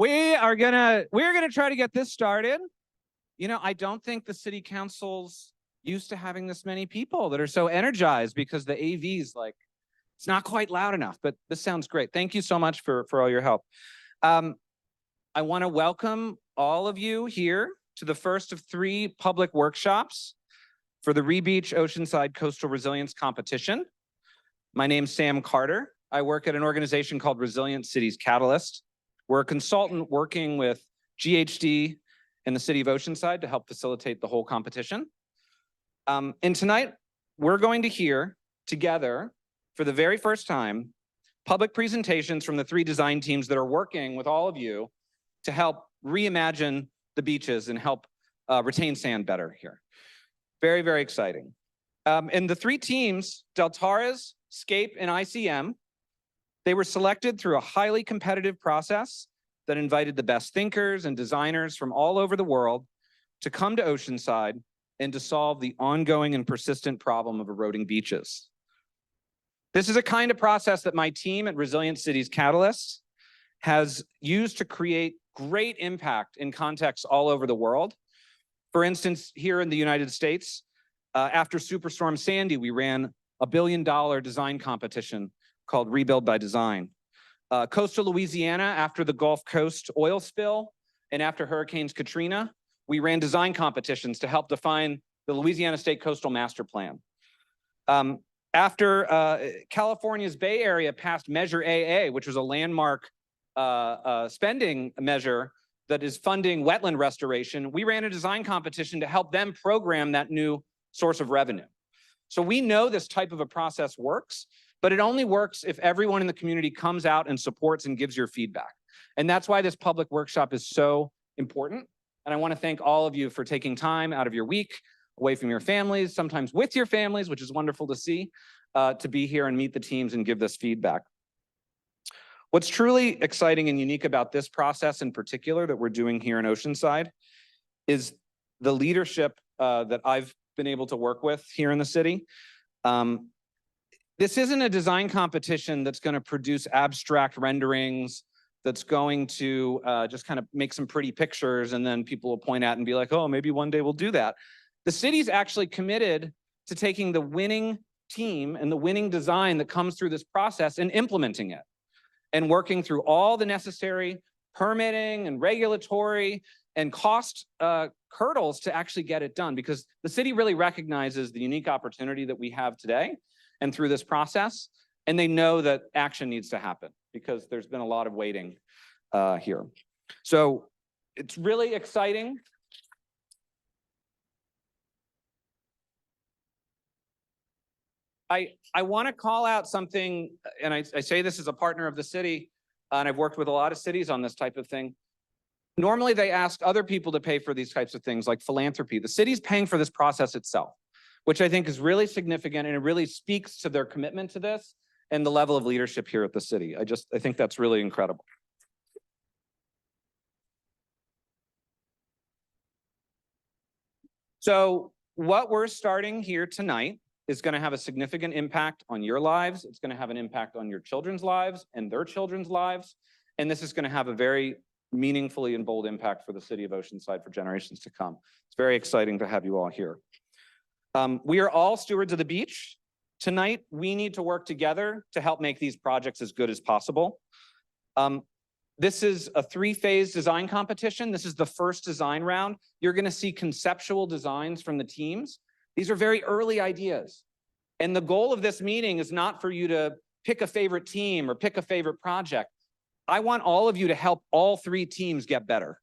We're gonna try to get this started. You know, I don't think the city council's used to having this many people that are so energized because the AV's like, it's not quite loud enough, but this sounds great. Thank you so much for all your help. I want to welcome all of you here to the first of 3 public workshops for the Beach Oceanside Coastal Resilience Competition. My name's Sam Carter. I work at an organization called Resilient Cities Catalyst. We're a consultant working with GHD and the city of Oceanside to help facilitate the whole competition. And tonight, we're going to hear together, for the very first time, public presentations from the 3 design teams that are working with all of you to help reimagine the beaches and help retain sand better here. Very, very exciting. And the 3 teams, Deltaris, Scape, and ICM, they were selected through a highly competitive process that invited the best thinkers and designers from all over the world to come to Oceanside and to solve the ongoing and persistent problem of eroding beaches. This is a kind of process that my team at Resilient Cities Catalyst has used to create great impact in contexts all over the world. For instance, here in the United States, after Superstorm Sandy, we ran a $1 billion design competition called Rebuild by Design. Coastal Louisiana, after the Gulf Coast oil spill and after Hurricanes Katrina, we ran design competitions to help define the Louisiana State Coastal Master Plan. After California's Bay Area passed Measure AA, which was a landmark spending measure that is funding wetland restoration, we ran a design competition to help them program that new source of revenue. So we know this type of a process works, but it only works if everyone in the community comes out and supports and gives your feedback. And that's why this public workshop is so important. And I want to thank all of you for taking time out of your week, away from your families, sometimes with your families, which is wonderful to see, to be here and meet the teams and give this feedback. What's truly exciting and unique about this process in particular that we're doing here in Oceanside is the leadership that I've been able to work with here in the city. This isn't a design competition that's going to produce abstract renderings, that's going to just kind of make some pretty pictures and then people will point at and be like, oh, maybe one day we'll do that. The city's actually committed to taking the winning team and the winning design that comes through this process and implementing it and working through all the necessary permitting and regulatory and cost hurdles to actually get it done, because the city really recognizes the unique opportunity that we have today and through this process, and they know that action needs to happen because there's been a lot of waiting here. So it's really exciting. I want to call out something, and I say this as a partner of the city, and I've worked with a lot of cities on this type of thing. Normally, they ask other people to pay for these types of things like philanthropy. The city's paying for this process itself, which I think is really significant, and it really speaks to their commitment to this and the level of leadership here at the city. I think that's really incredible. So what we're starting here tonight is going to have a significant impact on your lives. It's going to have an impact on your children's lives and their children's lives. And this is going to have a very meaningfully and bold impact for the city of Oceanside for generations to come. It's very exciting to have you all here. We are all stewards of the beach. Tonight, we need to work together to help make these projects as good as possible. This is a 3-phase design competition. This is the first design round. You're going to see conceptual designs from the teams. These are very early ideas. And the goal of this meeting is not for you to pick a favorite team or pick a favorite project. I want all of you to help all 3 teams get better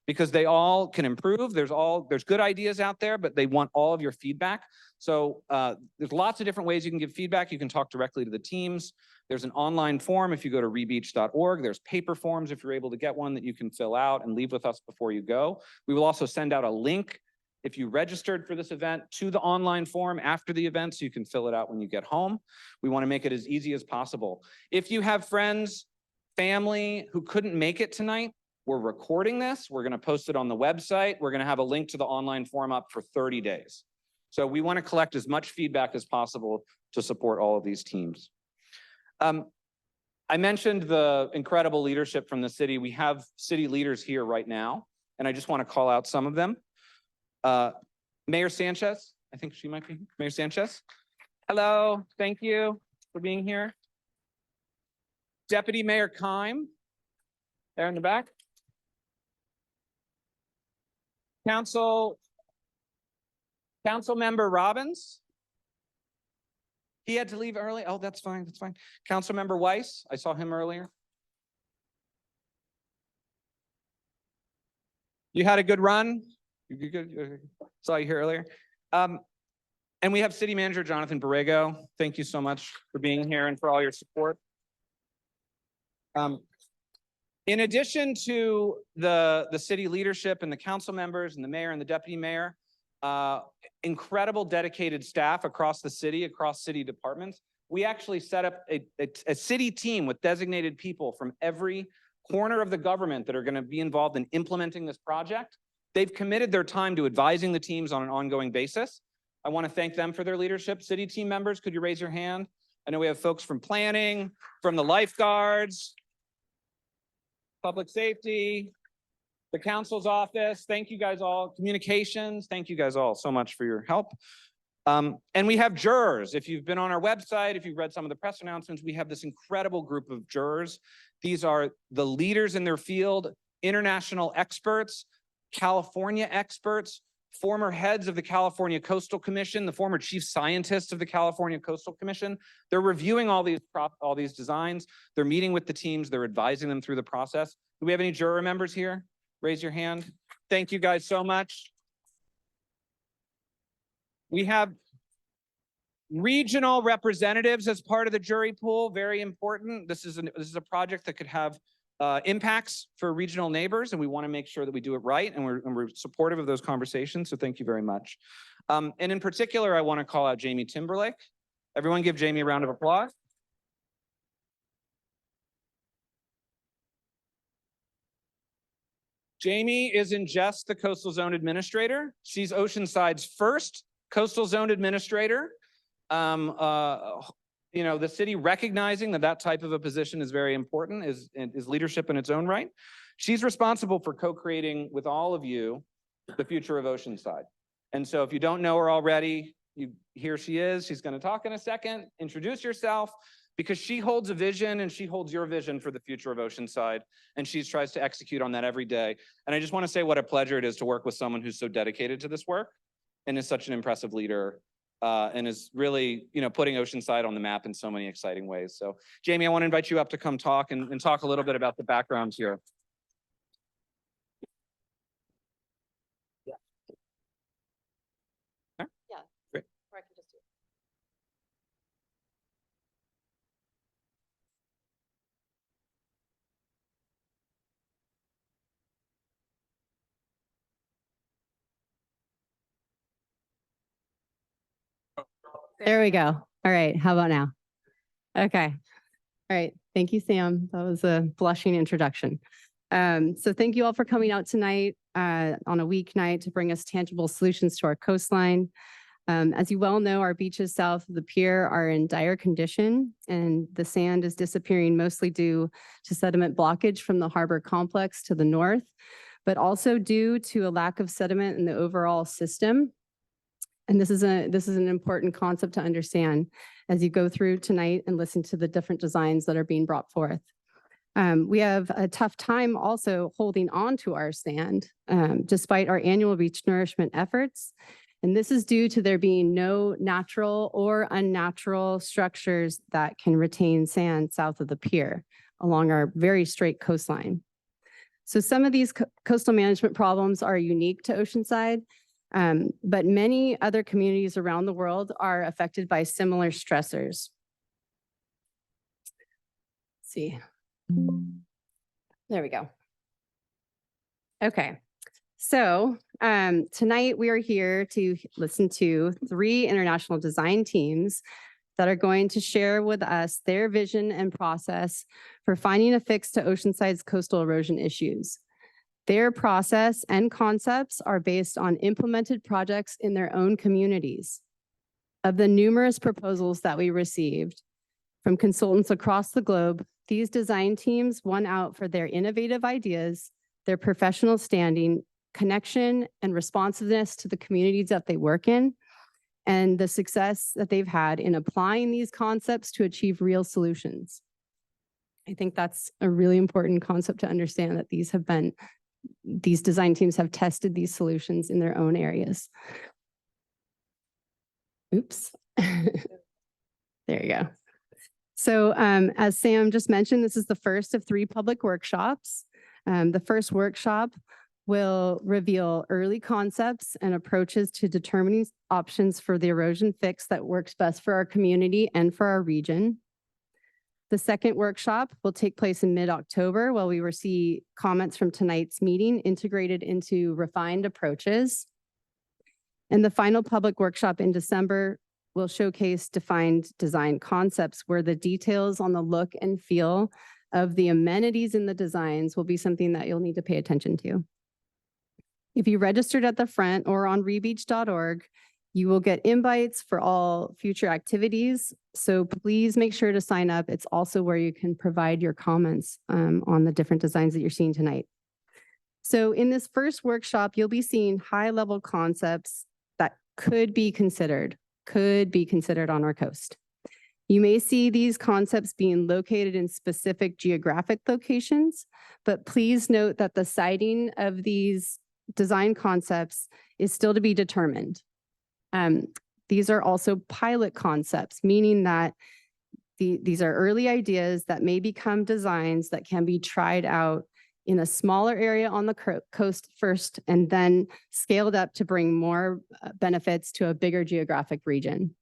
because they all can improve. There's good ideas out there, but they want all of your feedback. So there's lots of different ways you can give feedback. You can talk directly to the teams. There's an online form if you go to rebeach.org. There's paper forms if you're able to get one that you can fill out and leave with us before you go. We will also send out a link if you registered for this event to the online form after the event so you can fill it out when you get home. We want to make it as easy as possible. If you have friends, family who couldn't make it tonight, we're recording this. We're going to post it on the website. We're going to have a link to the online form up for 30 days. So we want to collect as much feedback as possible to support all of these teams. I mentioned the incredible leadership from the city. We have city leaders here right now, and I just want to call out some of them. Mayor Sanchez, I think she might be. Mayor Sanchez. Hello, thank you for being here. Deputy Mayor Keim, there in the back. Council Member Robbins. He had to leave early. Oh, that's fine. That's fine. Councilmember Weiss, I saw him earlier. You had a good run. You good? Saw you here earlier. And we have City Manager Jonathan Borrego. Thank you so much for being here and for all your support. In addition to the city leadership and the council members and the mayor and the deputy mayor, incredible dedicated staff across the city, across city departments. We actually set up a city team with designated people from every corner of the government that are going to be involved in implementing this project. They've committed their time to advising the teams on an ongoing basis. I want to thank them for their leadership. City team members, could you raise your hand? I know we have folks from planning, from the lifeguards, public safety, the council's office. Thank you guys all. Communications, thank you guys all so much for your help. And we have jurors. If you've been on our website, if you've read some of the press announcements, we have this incredible group of jurors. These are the leaders in their field, international experts, California experts, former heads of the California Coastal Commission, the former chief scientists of the California Coastal Commission. They're reviewing all these designs. They're meeting with the teams. They're advising them through the process. Do we have any juror members here? Raise your hand. Thank you guys so much. We have regional representatives as part of the jury pool. Very important. This is a project that could have impacts for regional neighbors, and we want to make sure that we do it right, and we're supportive of those conversations. So thank you very much. And in particular, I want to call out Jamie Timberlake. Everyone give Jamie a round of applause. Jamie isn't just the coastal zone administrator. She's Oceanside's first coastal zone administrator. You know, the city recognizing that type of a position is very important, is leadership in its own right. She's responsible for co-creating with all of you the future of Oceanside. And so if you don't know her already, here she is. She's going to talk in a second. Introduce yourself, because she holds a vision and she holds your vision for the future of Oceanside. And she tries to execute on that every day. And I just want to say what a pleasure it is to work with someone who's so dedicated to this work and is such an impressive leader. And is really, you know, putting Oceanside on the map in so many exciting ways. So, Jamie, I want to invite you up to come talk and talk a little bit about the background here. Yeah. Huh? Yeah. Great. Or I can just do it. There we go. All right. How about now? Okay. All right. Thank you, Sam. That was a blushing introduction. So thank you all for coming out tonight on a weeknight to bring us tangible solutions to our coastline. As you well know, our beaches south of the pier are in dire condition, and the sand is disappearing mostly due to sediment blockage from the harbor complex to the north, but also due to a lack of sediment in the overall system. And this is an important concept to understand as you go through tonight and listen to the different designs that are being brought forth. We have a tough time also holding on to our sand, despite our annual beach nourishment efforts. And this is due to there being no natural or unnatural structures that can retain sand south of the pier along our very straight coastline. So some of these coastal management problems are unique to Oceanside, but many other communities around the world are affected by similar stressors. Let's see. There we go. Okay. So tonight we are here to listen to 3 international design teams that are going to share with us their vision and process for finding a fix to Oceanside's coastal erosion issues. Their process and concepts are based on implemented projects in their own communities. Of the numerous proposals that we received from consultants across the globe, These design teams won out for their innovative ideas, their professional standing, connection, and responsiveness to the communities that they work in, and the success that they've had in applying these concepts to achieve real solutions. I think that's a really important concept to understand, that these design teams have tested these solutions in their own areas. Oops. There you go. So as Sam just mentioned, this is the first of 3 public workshops. The first workshop will reveal early concepts and approaches to determining options for the erosion fix that works best for our community and for our region. The second workshop will take place in mid-October, while we receive comments from tonight's meeting integrated into refined approaches. And the final public workshop in December will showcase defined design concepts, where the details on the look and feel of the amenities in the designs will be something that you'll need to pay attention to. If you registered at the front or on rebeach.org, you will get invites for all future activities. So please make sure to sign up. It's also where you can provide your comments on the different designs that you're seeing tonight. So in this first workshop, you'll be seeing high-level concepts that could be considered on our coast. You may see these concepts being located in specific geographic locations, but please note that the siting of these design concepts is still to be determined. These are also pilot concepts, meaning that these are early ideas that may become designs that can be tried out in a smaller area on the coast first, and then scaled up to bring more benefits to a bigger geographic region.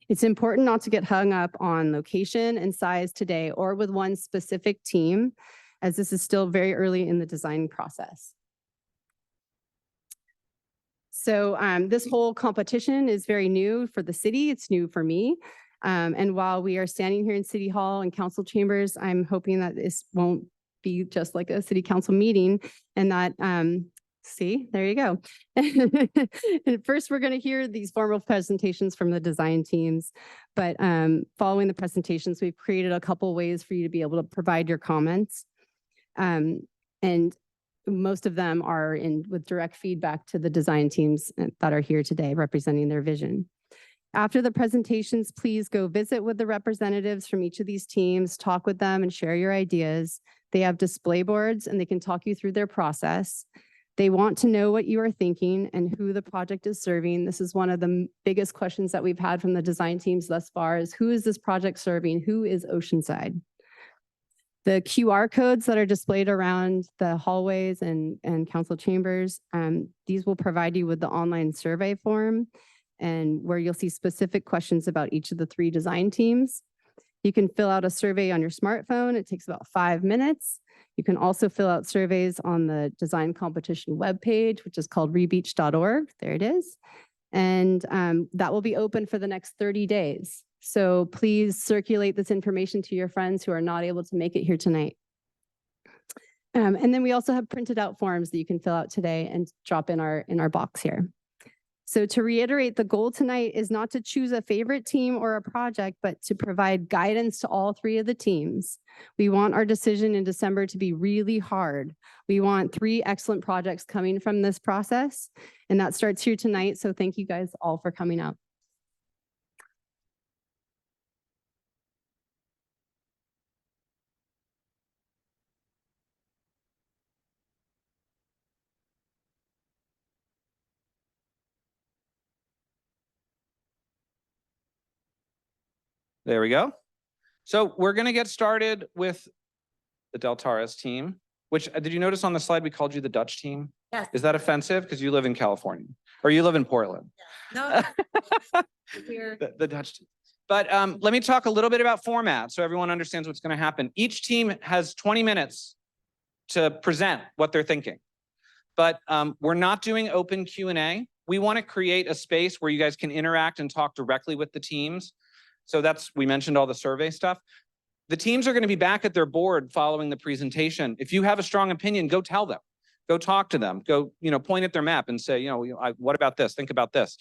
It's important not to get hung up on location and size today or with one specific team, as this is still very early in the design process. So this whole competition is very new for the city. It's new for me. And while we are standing here in City Hall and council chambers, I'm hoping that this won't be just like a city council meeting, and that, see, there you go. And first, we're going to hear these formal presentations from the design teams. But following the presentations, we've created a couple ways for you to be able to provide your comments. And most of them are with direct feedback to the design teams that are here today representing their vision. After the presentations, please go visit with the representatives from each of these teams, talk with them and share your ideas. They have display boards and they can talk you through their process. They want to know what you are thinking and who the project is serving. This is one of the biggest questions that we've had from the design teams thus far, is who is this project serving? Who is Oceanside? The QR codes that are displayed around the hallways and council chambers, these will provide you with the online survey form, and where you'll see specific questions about each of the 3 design teams. You can fill out a survey on your smartphone. It takes about 5 minutes. You can also fill out surveys on the design competition webpage, which is called rebeach.org. There it is. And that will be open for the next 30 days. So please circulate this information to your friends who are not able to make it here tonight. And then we also have printed out forms that you can fill out today and drop in our box here. So to reiterate, the goal tonight is not to choose a favorite team or a project, but to provide guidance to all 3 of the teams. We want our decision in December to be really hard. We want 3 excellent projects coming from this process, and that starts here tonight. So thank you guys all for coming out. There we go. So we're going to get started with the Deltaris team, which did you notice on the slide we called you the Dutch team? Yes. Is that offensive? Because you live in California or you live in Portland. No, we're The Dutch team. But let me talk a little bit about format so everyone understands what's going to happen. Each team has 20 minutes to present what they're thinking. But we're not doing open Q&A. We want to create a space where you guys can interact and talk directly with the teams. So we mentioned all the survey stuff. The teams are going to be back at their board following the presentation. If you have a strong opinion, go tell them, go talk to them, go, point at their map and say, what about this? Think about this.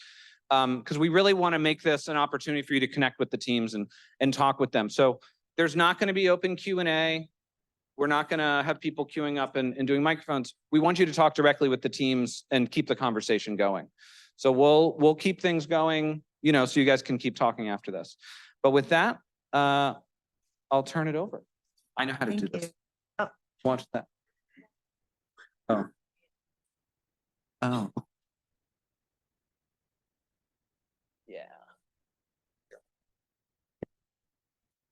Because we really want to make this an opportunity for you to connect with the teams and talk with them. So there's not going to be open Q&A. We're not going to have people queuing up and doing microphones. We want you to talk directly with the teams and keep the conversation going. So we'll keep things going, you know, so you guys can keep talking after this. But with that, I'll turn it over. I know how to do this. Oh. Watch that. Oh. Oh. Yeah.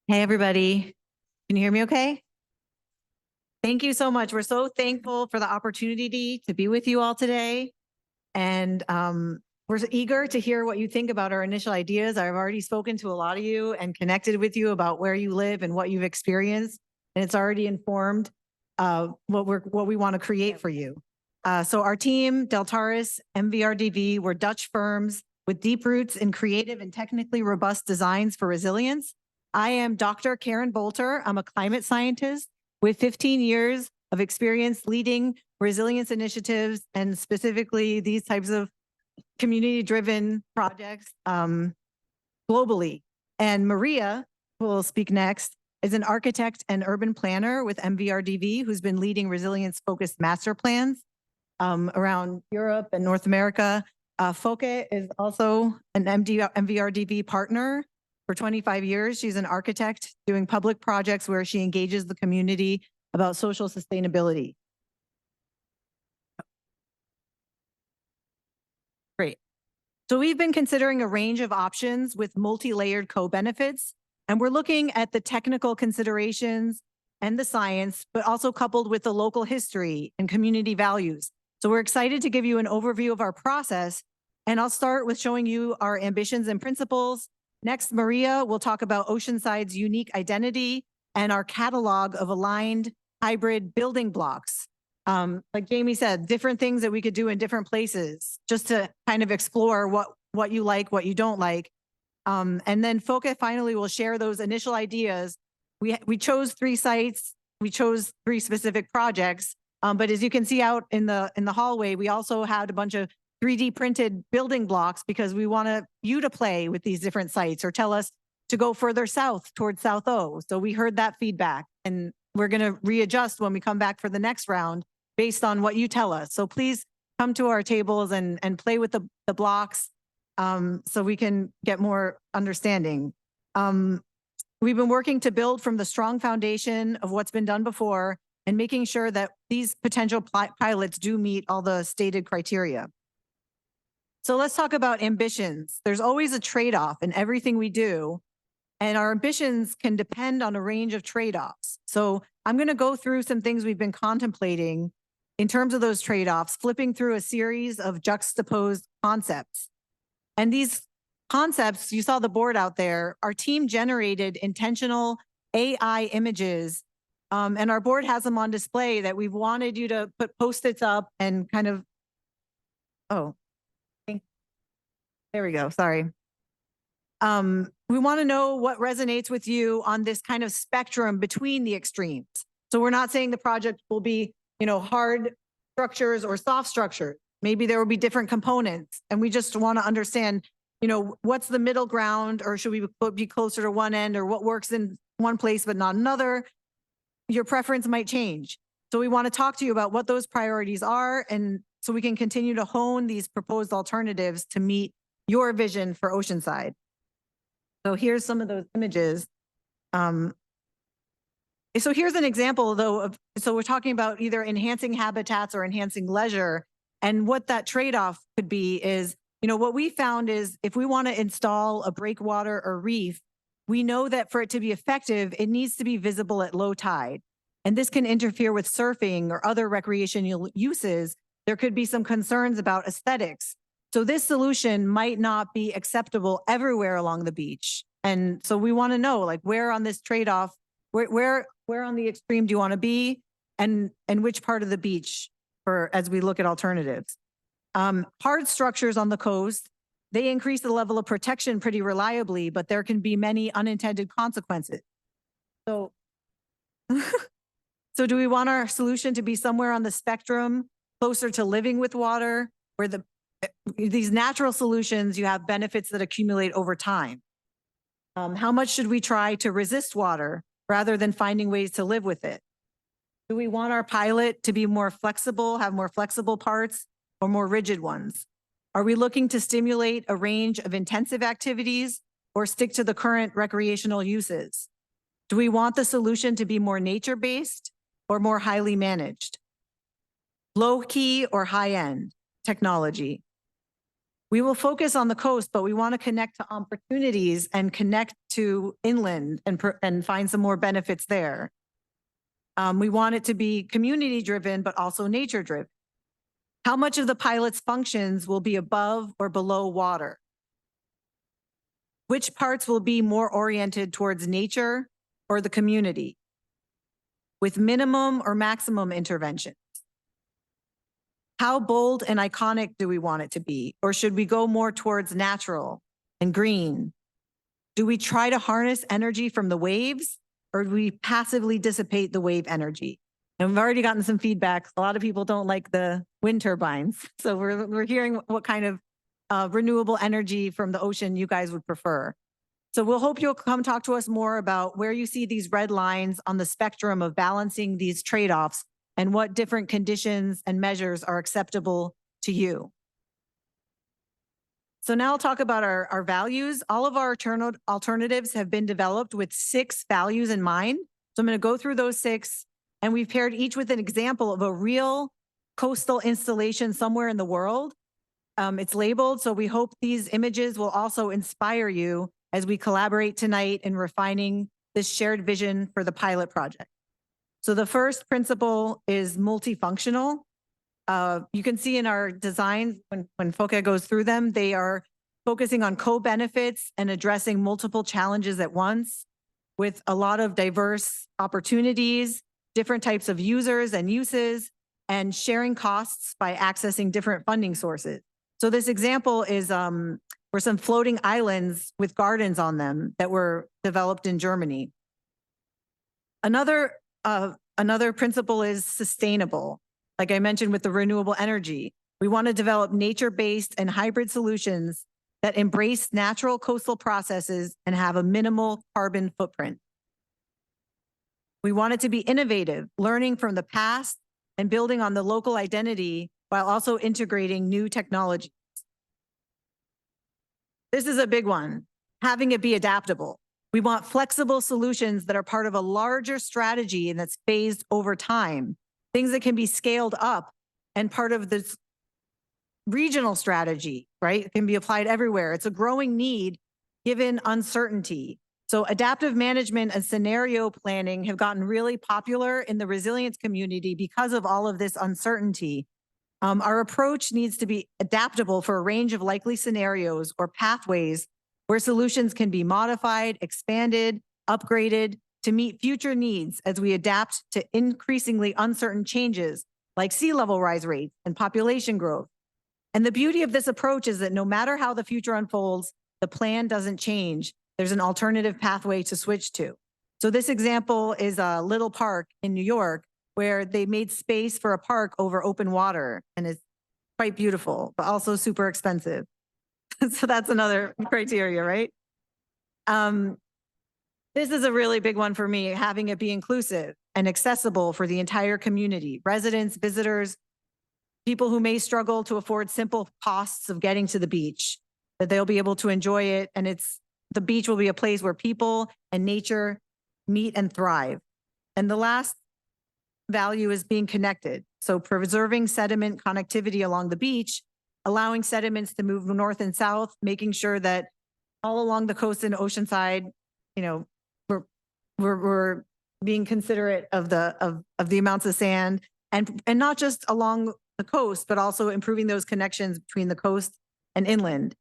Hey, everybody. Can you hear me okay? Thank you so much. We're so thankful for the opportunity to be with you all today. And we're eager to hear what you think about our initial ideas. I've already spoken to a lot of you and connected with you about where you live and what you've experienced. And it's already informed what we want to create for you. So our team, Deltaris, MVRDV, we're Dutch firms with deep roots in creative and technically robust designs for resilience. I am Dr. Karen Bolter. I'm a climate scientist with 15 years of experience leading resilience initiatives and specifically these types of community-driven projects globally. And Maria, who will speak next, is an architect and urban planner with MVRDV, who's been leading resilience-focused master plans around Europe and North America. Foke is also an MVRDV partner for 25 years. She's an architect doing public projects where she engages the community about social sustainability. Great. So we've been considering a range of options with multi-layered co-benefits, and we're looking at the technical considerations and the science, but also coupled with the local history and community values. So we're excited to give you an overview of our process, and I'll start with showing you our ambitions and principles. Next, Maria will talk about Oceanside's unique identity and our catalog of aligned hybrid building blocks. Like Jamie said, different things that we could do in different places just to kind of explore what you like, what you don't like. And then Foke finally will share those initial ideas. We chose 3 sites. We chose 3 specific projects. But as you can see out in the hallway, we also had a bunch of 3D printed building blocks because we want you to play with these different sites or tell us to go further south towards South O. So we heard that feedback and we're going to readjust when we come back for the next round based on what you tell us. So please come to our tables and play with the blocks so we can get more understanding. We've been working to build from the strong foundation of what's been done before and making sure that these potential pilots do meet all the stated criteria. So let's talk about ambitions. There's always a trade-off in everything we do, and our ambitions can depend on a range of trade-offs. So I'm going to go through some things we've been contemplating in terms of those trade-offs, flipping through a series of juxtaposed concepts. And these concepts, you saw the board out there, our team generated intentional AI images, and our board has them on display that we've wanted you to put Post-its up and kind of, there we go, sorry. We want to know what resonates with you on this kind of spectrum between the extremes. So we're not saying the project will be, hard structures or soft structures. Maybe there will be different components, and we just want to understand, what's the middle ground, or should we be closer to one end, or what works in one place but not another? Your preference might change. So we want to talk to you about what those priorities are, and so we can continue to hone these proposed alternatives to meet your vision for Oceanside. So here's some of those images. So here's an example though so we're talking about either enhancing habitats or enhancing leisure. And what that trade-off could be is, what we found is if we want to install a breakwater or reef, we know that for it to be effective, it needs to be visible at low tide. And this can interfere with surfing or other recreational uses. There could be some concerns about aesthetics. So this solution might not be acceptable everywhere along the beach. And so we want to know, like, where on this trade-off, where on the extreme do you want to be, and which part of the beach as we look at alternatives. Hard structures on the coast, they increase the level of protection pretty reliably, but there can be many unintended consequences. So, so do we want our solution to be somewhere on the spectrum, closer to living with water, where these natural solutions, you have benefits that accumulate over time? How much should we try to resist water? rather than finding ways to live with it? Do we want our pilot to be more flexible, have more flexible parts, or more rigid ones? Are we looking to stimulate a range of intensive activities or stick to the current recreational uses? Do we want the solution to be more nature-based or more highly managed? Low-key or high-end technology? We will focus on the coast, but we want to connect to opportunities and connect to inland and find some more benefits there. We want it to be community-driven, but also nature-driven. How much of the pilot's functions will be above or below water? Which parts will be more oriented towards nature or the community? With minimum or maximum interventions? How bold and iconic do we want it to be? Or should we go more towards natural and green? Do we try to harness energy from the waves, or do we passively dissipate the wave energy? And we've already gotten some feedback. A lot of people don't like the wind turbines. So we're hearing what kind of renewable energy from the ocean you guys would prefer. So we'll hope you'll come talk to us more about where you see these red lines on the spectrum of balancing these trade-offs and what different conditions and measures are acceptable to you. So now I'll talk about our values. All of our alternatives have been developed with 6 values in mind. So I'm going to go through those 6, and we've paired each with an example of a real coastal installation somewhere in the world. It's labeled, so we hope these images will also inspire you as we collaborate tonight in refining this shared vision for the pilot project. So the first principle is multifunctional. You can see in our designs, when FOCA goes through them, they are focusing on co-benefits and addressing multiple challenges at once with a lot of diverse opportunities, different types of users and uses, and sharing costs by accessing different funding sources. So this example is were some floating islands with gardens on them that were developed in Germany. Another principle is sustainable. Like I mentioned with the renewable energy, we want to develop nature-based and hybrid solutions that embrace natural coastal processes and have a minimal carbon footprint. We want it to be innovative, learning from the past and building on the local identity while also integrating new technologies. This is a big one, having it be adaptable. We want flexible solutions that are part of a larger strategy and that's phased over time, things that can be scaled up and part of this regional strategy, right? It can be applied everywhere. It's a growing need given uncertainty. So adaptive management and scenario planning have gotten really popular in the resilience community because of all of this uncertainty. Our approach needs to be adaptable for a range of likely scenarios or pathways where solutions can be modified, expanded, upgraded to meet future needs as we adapt to increasingly uncertain changes like sea level rise rates and population growth. And the beauty of this approach is that no matter how the future unfolds, the plan doesn't change. There's an alternative pathway to switch to. So this example is a little park in New York where they made space for a park over open water, and it's quite beautiful, but also super expensive. So that's another criteria, right? This is a really big one for me, having it be inclusive and accessible for the entire community, residents, visitors, people who may struggle to afford simple costs of getting to the beach, that they'll be able to enjoy it. And the beach will be a place where people and nature meet and thrive. And the last value is being connected. So preserving sediment connectivity along the beach, allowing sediments to move north and south, making sure that all along the coast in Oceanside, you know, we're being considerate of the amounts of sand, and not just along the coast, but also improving those connections between the coast and inland.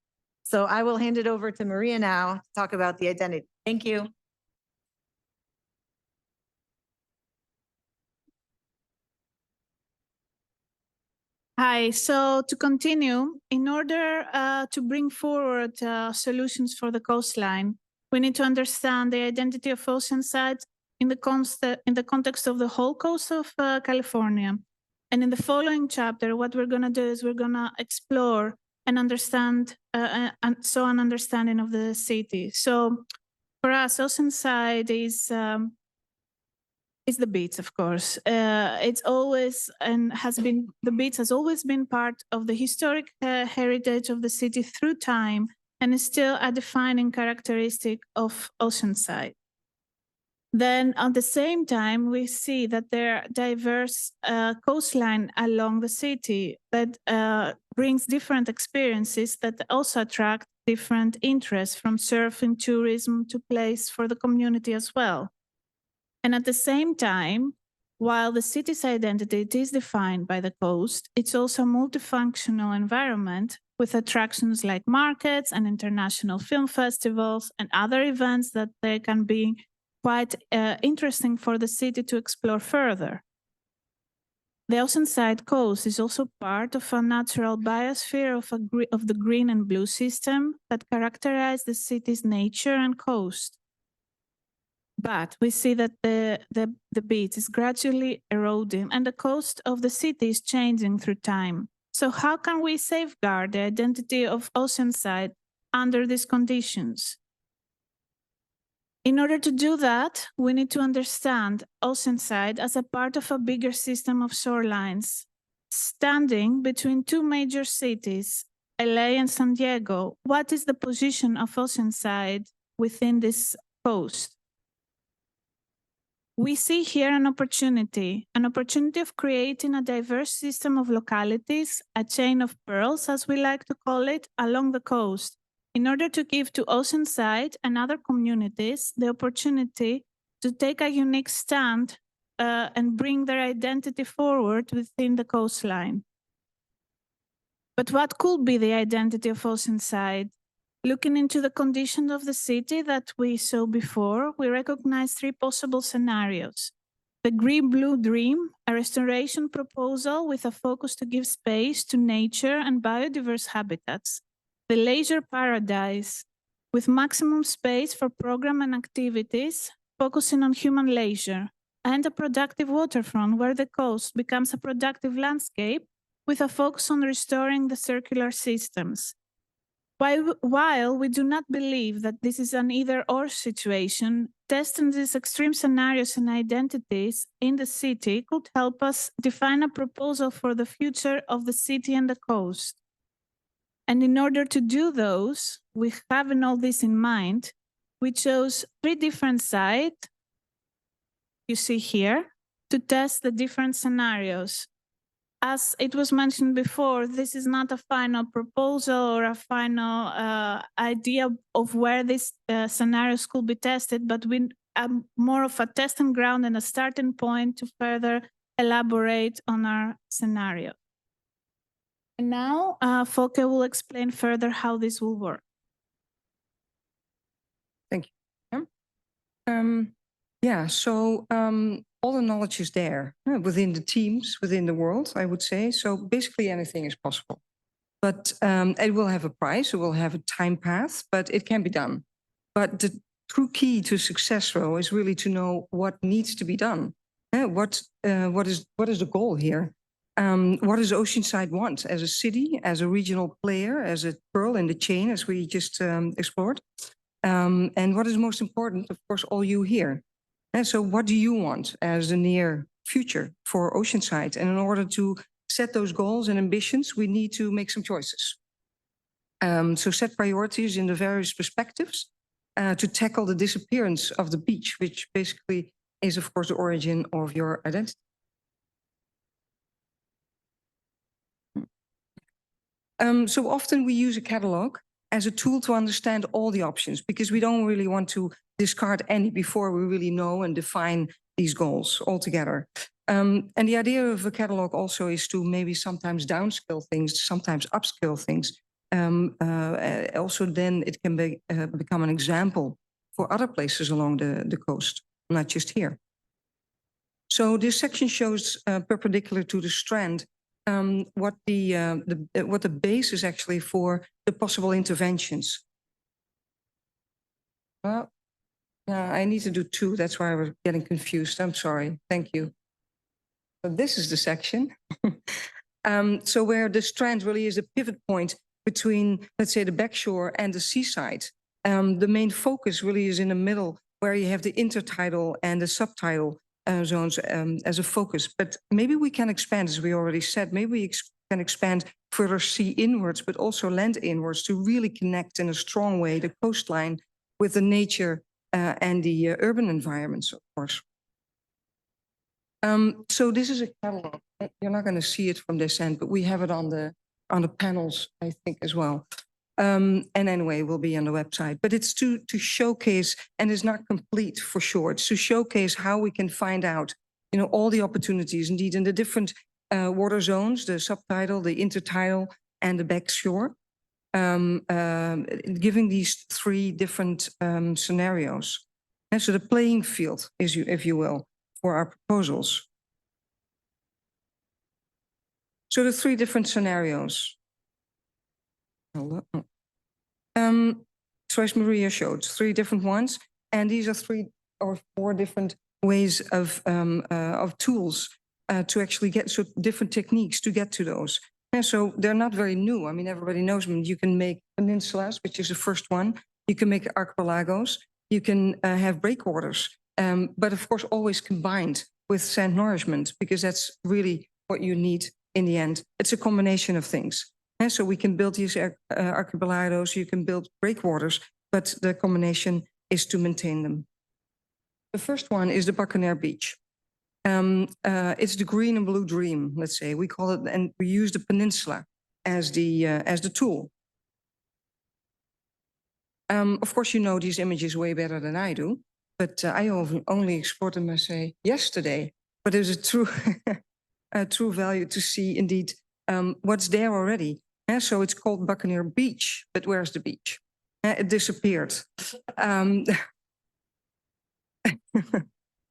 So I will hand it over to Maria now to talk about the identity. Thank you. Hi, so to continue, in order to bring forward solutions for the coastline, we need to understand the identity of Oceanside in the context of the whole coast of California. And in the following chapter, what we're going to do is we're going to explore and understand, an understanding of the city. So for us, Oceanside is is the beach, of course. It's always and has been, the beach has always been part of the historic heritage of the city through time and is still a defining characteristic of Oceanside. Then at the same time, we see that there are diverse coastline along the city that brings different experiences that also attract different interests, from surfing, tourism to place for the community as well. And at the same time, while the city's identity is defined by the coast, it's also a multifunctional environment with attractions like markets and international film festivals and other events that they can be quite interesting for the city to explore further. The Oceanside coast is also part of a natural biosphere of the green and blue system that characterize the city's nature and coast. But we see that the beach is gradually eroding and the coast of the city is changing through time. So how can we safeguard the identity of Oceanside under these conditions? In order to do that, we need to understand Oceanside as a part of a bigger system of shorelines, standing between two major cities, LA and San Diego. What is the position of Oceanside within this coast? We see here an opportunity of creating a diverse system of localities, a chain of pearls, as we like to call it, along the coast, in order to give to Oceanside and other communities the opportunity to take a unique stand and bring their identity forward within the coastline. But what could be the identity of Oceanside? Looking into the condition of the city that we saw before, we recognize three possible scenarios. The green-blue dream, a restoration proposal with a focus to give space to nature and biodiverse habitats. The leisure paradise, with maximum space for program and activities, focusing on human leisure, and a productive waterfront where the coast becomes a productive landscape with a focus on restoring the circular systems. While we do not believe that this is an either-or situation, testing these extreme scenarios and identities in the city could help us define a proposal for the future of the city and the coast. And in order to do those, we having all this in mind, we chose 3 different sites, you see here, to test the different scenarios. As it was mentioned before, this is not a final proposal or a final idea of where these scenarios could be tested, but we more of a testing ground and a starting point to further elaborate on our scenario. And now, Folke will explain further how this will work. Thank you. Yeah, so all the knowledge is there within the teams, within the world, I would say. So basically anything is possible. But it will have a price, it will have a time path, but it can be done. But the true key to success, though, is really to know what needs to be done. What is the goal here? What does Oceanside want as a city, as a regional player, as a pearl in the chain, as we just explored? And what is most important, of course, all you here. And so what do you want as the near future for Oceanside? And in order to set those goals and ambitions, we need to make some choices. So set priorities in the various perspectives to tackle the disappearance of the beach, which basically is, of course, the origin of your identity. So often we use a catalog as a tool to understand all the options, because we don't really want to discard any before we really know and define these goals altogether. And the idea of a catalog also is to maybe sometimes downscale things, sometimes upscale things. Also then it can be, become an example for other places along the coast, not just here. So this section shows perpendicular to the strand what the base is actually for the possible interventions. Well, I need to do 2. That's why I was getting confused. I'm sorry. Thank you. So this is the section. So where the strand really is a pivot point between, let's say, the backshore and the seaside. The main focus really is in the middle, where you have the intertidal and the subtidal zones as a focus. But maybe we can expand, as we already said, maybe we can expand further sea inwards, but also land inwards to really connect in a strong way the coastline with the nature and the urban environments, of course. So this is a catalog. You're not going to see it from this end, but we have it on the panels, I think, as well. And anyway, will be on the website. But it's to showcase, and it's not complete for sure. It's to showcase how we can find out, you know, all the opportunities indeed in the different water zones, the subtidal, the intertidal, and the backshore, giving these three different scenarios. And so the playing field, if you will, for our proposals. So the three different scenarios. So as Maria showed, three different ones, and these are 3 or 4 different ways of tools to actually get, so different techniques to get to those. And so they're not very new. I mean, everybody knows them. You can make peninsulas, which is the first one. You can make archipelagos. You can have breakwaters, but of course always combined with sand nourishment, because that's really what you need in the end. It's a combination of things. And so we can build these archipelagos, you can build breakwaters, but the combination is to maintain them. The first one is the Buccaneer Beach. It's the green and blue dream, let's say. We call it, and we use the peninsula as the tool. Of course, you know these images way better than I do, but I only explored them, I say, yesterday. But there's a true, a true value to see indeed what's there already. So it's called Buccaneer Beach, but where's the beach? It disappeared.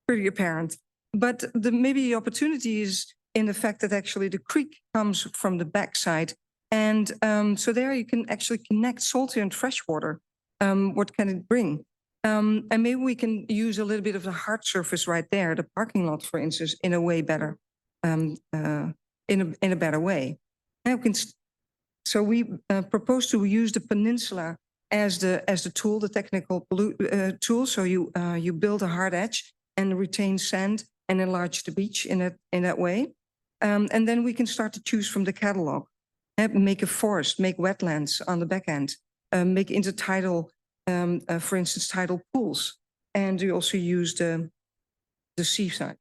Pretty apparent. But maybe the opportunity is in the fact that actually the creek comes from the backside. And so there you can actually connect salty and freshwater. What can it bring? And maybe we can use a little bit of the hard surface right there, the parking lot, for instance, in a way better, in a better way. So we propose to use the peninsula as the tool, the technical tool. So you build a hard edge and retain sand and enlarge the beach in that way. And then we can start to choose from the catalog. Make a forest, make wetlands on the back end, make intertidal, for instance, tidal pools. And we also use the seaside.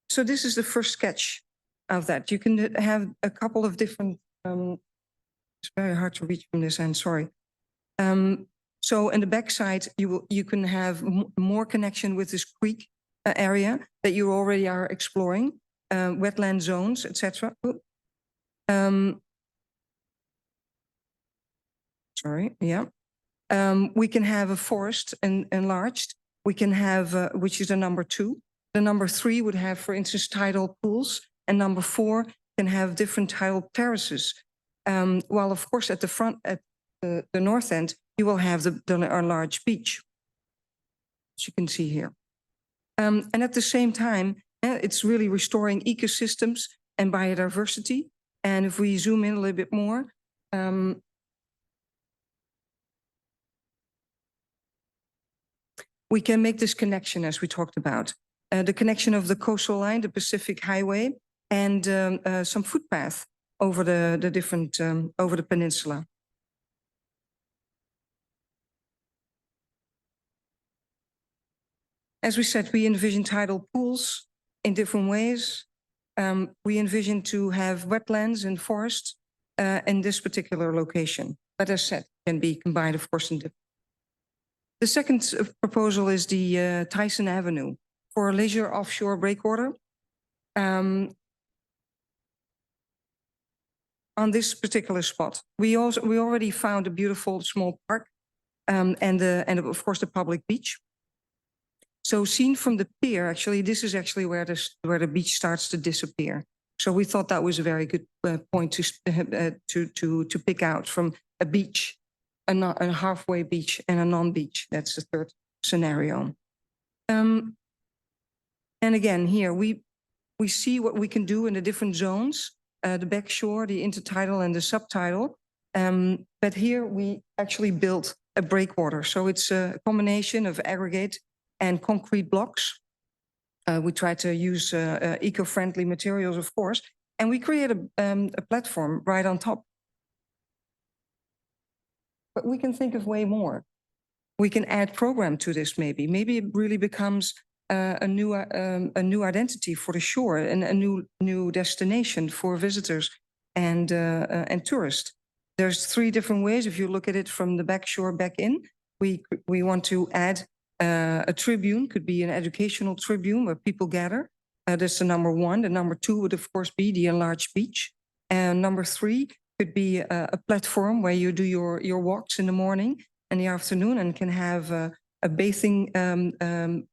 So this is the first sketch of that. You can have a couple of different, it's very hard to reach from this end, sorry. So in the backside, you can have more connection with this creek area that you already are exploring, wetland zones, etc. Sorry, yeah. We can have a forest enlarged. We can have, which is the number 2. The number 3 would have, for instance, tidal pools, and number 4 can have different tidal terraces. While of course at the front, at the north end, you will have the enlarged beach, as you can see here. And at the same time, it's really restoring ecosystems and biodiversity. And if we zoom in a little bit more, we can make this connection as we talked about. The connection of the coastal line, the Pacific Highway, and some footpath over the different, over the peninsula. As we said, we envision tidal pools in different ways. We envision to have wetlands and forests in this particular location. But as said, can be combined, of course, in different. The second proposal is the Tyson Avenue for a leisure offshore breakwater. On this particular spot, we already found a beautiful small park and of course the public beach. So seen from the pier, actually, this is actually where the beach starts to disappear. So we thought that was a very good point to pick out from a beach, a halfway beach and a non-beach. That's the third scenario. And again, here we see what we can do in the different zones, the backshore, the intertidal and the subtidal. But here we actually built a breakwater. So it's a combination of aggregate and concrete blocks. We try to use eco-friendly materials, of course, and we create a platform right on top. But we can think of way more. We can add program to this maybe. Maybe it really becomes a new identity for the shore and a new destination for visitors and tourists. There's 3 different ways. If you look at it from the back shore back in, we want to add a tribune, could be an educational tribune where people gather. That's the number 1. The number 2 would of course be the enlarged beach. And number 3 could be a platform where you do your walks in the morning and the afternoon and can have a bathing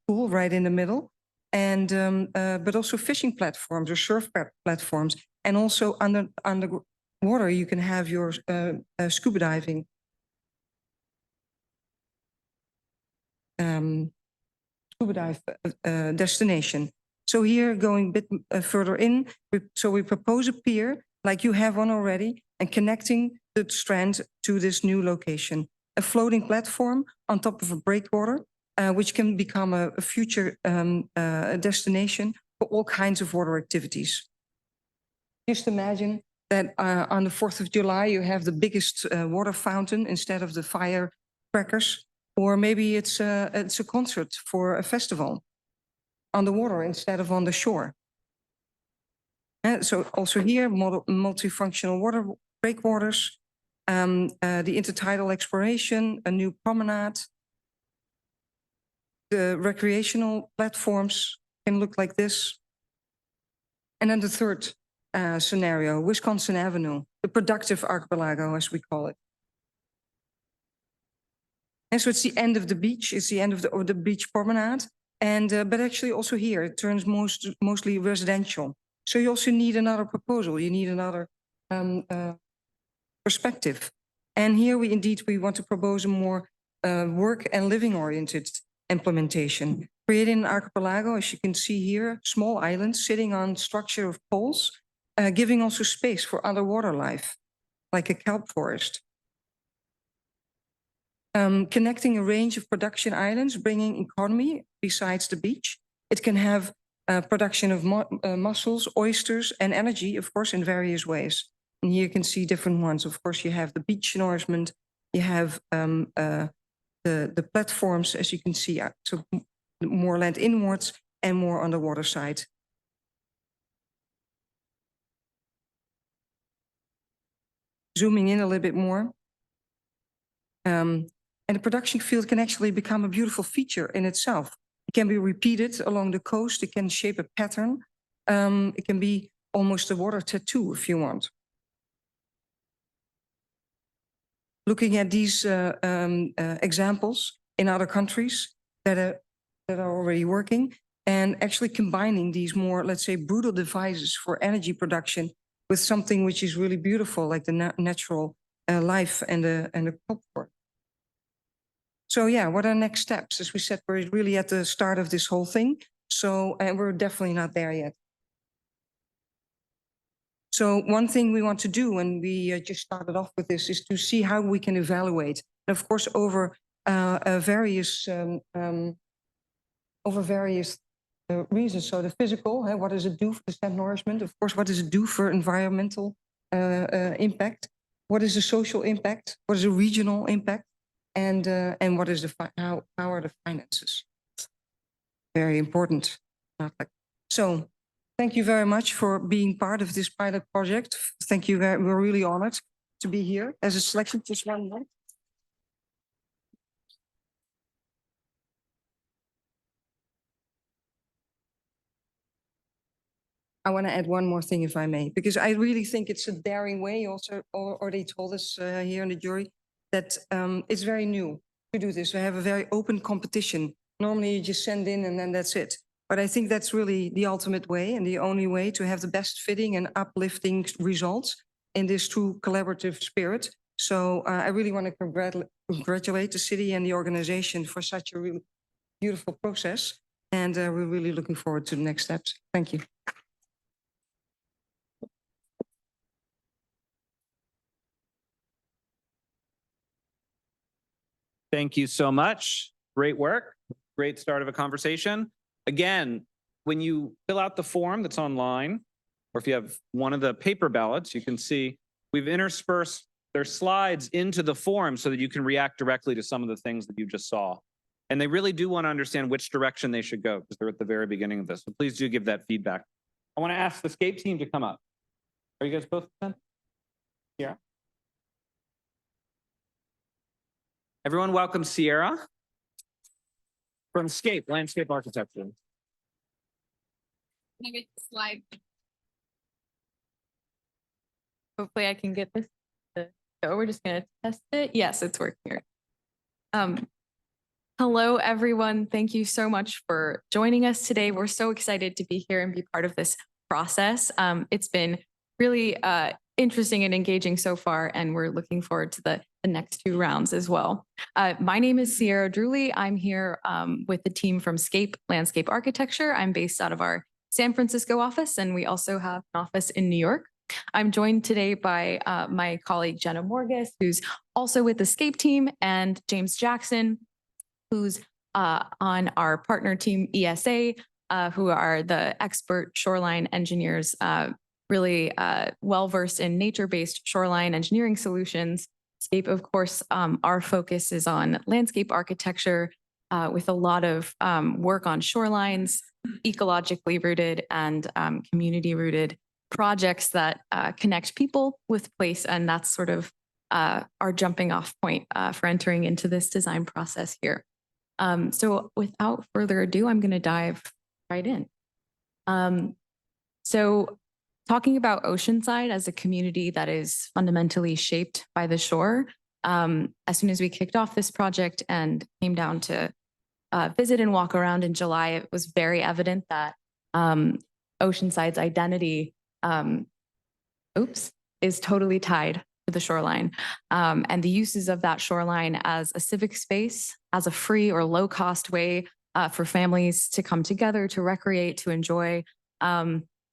pool right in the middle. And but also fishing platforms or surf platforms. And also underwater, you can have your scuba diving. Scuba dive destination. So here, going a bit further in, so we propose a pier like you have one already and connecting the strand to this new location. A floating platform on top of a breakwater, which can become a future destination for all kinds of water activities. Just imagine that on the 4th of July, you have the biggest water fountain instead of the firecrackers. Or maybe it's a concert for a festival on the water instead of on the shore. So also here, multifunctional water breakwaters, the intertidal exploration, a new promenade. The recreational platforms can look like this. And then the third scenario, Wisconsin Avenue, the productive archipelago, as we call it. And so it's the end of the beach, it's the end of the beach promenade. And but actually also here, it turns mostly residential. So you also need another proposal, you need another perspective. And here we want to propose a more work and living oriented implementation. Creating an archipelago, as you can see here, small islands sitting on structure of poles, giving also space for underwater life, like a kelp forest. Connecting a range of production islands, bringing economy besides the beach. It can have production of mussels, oysters, and energy, of course, in various ways. And here you can see different ones. Of course, you have the beach nourishment, you have the platforms, as you can see, so more land inwards and more on the water side. Zooming in a little bit more. And the production field can actually become a beautiful feature in itself. It can be repeated along the coast. It can shape a pattern. It can be almost a water tattoo if you want. Looking at these examples in other countries that are already working and actually combining these more, let's say, brutal devices for energy production with something which is really beautiful, like the natural life and the comfort. So yeah, what are next steps? As we said, we're really at the start of this whole thing. So, and we're definitely not there yet. So one thing we want to do, and we just started off with this, is to see how we can evaluate. And of course, over various reasons. So the physical, what does it do for the sand nourishment? Of course, what does it do for environmental impact? What is the social impact? What is the regional impact? And what is how are the finances? Very important. So thank you very much for being part of this pilot project. Thank you. We're really honored to be here as a selection. Just one minute. I want to add one more thing, if I may, because I really think it's a daring way. Also, already told us here in the jury that it's very new to do this. We have a very open competition. Normally, you just send in and then that's it. But I think that's really the ultimate way and the only way to have the best fitting and uplifting results in this true collaborative spirit. So I really want to congratulate the city and the organization for such a really beautiful process. And we're really looking forward to the next steps. Thank you. Thank you so much. Great work. Great start of a conversation. Again, when you fill out the form that's online, or if you have one of the paper ballots, you can see we've interspersed their slides into the form so that you can react directly to some of the things that you just saw. And they really do want to understand which direction they should go because they're at the very beginning of this. So please do give that feedback. I want to ask the Scape team to come up. Are you guys both done? Yeah. Everyone welcome Sierra from Scape, Landscape Architecture. Can I get the slide? Hopefully I can get this to go. We're just gonna test it. Yes, it's working here. Hello, everyone. Thank you so much for joining us today. We're so excited to be here and be part of this process. It's been really interesting and engaging so far, and we're looking forward to the next 2 rounds as well. My name is Sierra Drewley. I'm here with the team from Scape Landscape Architecture. I'm based out of our San Francisco office, and we also have an office in New York. I'm joined today by my colleague Jenna Morgus, who's also with the Scape team, and James Jackson, who's on our partner team ESA, who are the expert shoreline engineers, really well-versed in nature-based shoreline engineering solutions. Scape, of course, our focus is on landscape architecture with a lot of work on shorelines, ecologically rooted and community-rooted projects that connect people with place. And that's sort of our jumping off point for entering into this design process here. So without further ado, I'm going to dive right in. So talking about Oceanside as a community that is fundamentally shaped by the shore, as soon as we kicked off this project and came down to visit and walk around in July, it was very evident that Oceanside's identity is totally tied to the shoreline. And the uses of that shoreline as a civic space, as a free or low cost way for families to come together, to recreate, to enjoy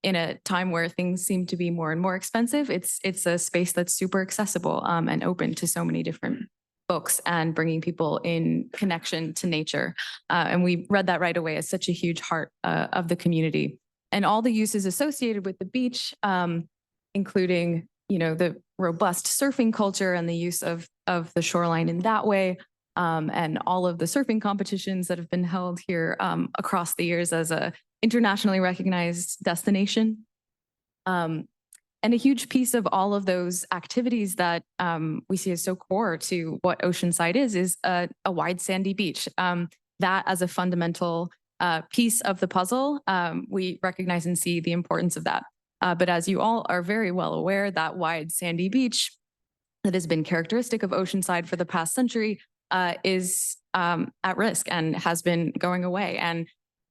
in a time where things seem to be more and more expensive. It's a space that's super accessible and open to so many different folks and bringing people in connection to nature. And we read that right away as such a huge heart of the community. And all the uses associated with the beach, including, you know, the robust surfing culture and the use of the shoreline in that way, and all of the surfing competitions that have been held here across the years as a internationally recognized destination. And a huge piece of all of those activities that we see as so core to what Oceanside is a wide sandy beach. That as a fundamental piece of the puzzle, we recognize and see the importance of that. But as you all are very well aware, that wide sandy beach that has been characteristic of Oceanside for the past century is at risk and has been going away. And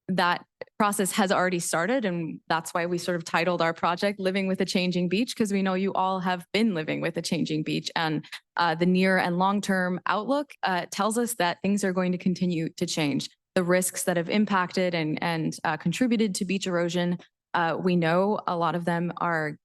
that process has already started. And that's why we sort of titled our project Living with a Changing Beach, because we know you all have been living with a changing beach. And the near and long-term outlook tells us that things are going to continue to change. The risks that have impacted and contributed to beach erosion, we know a lot of them are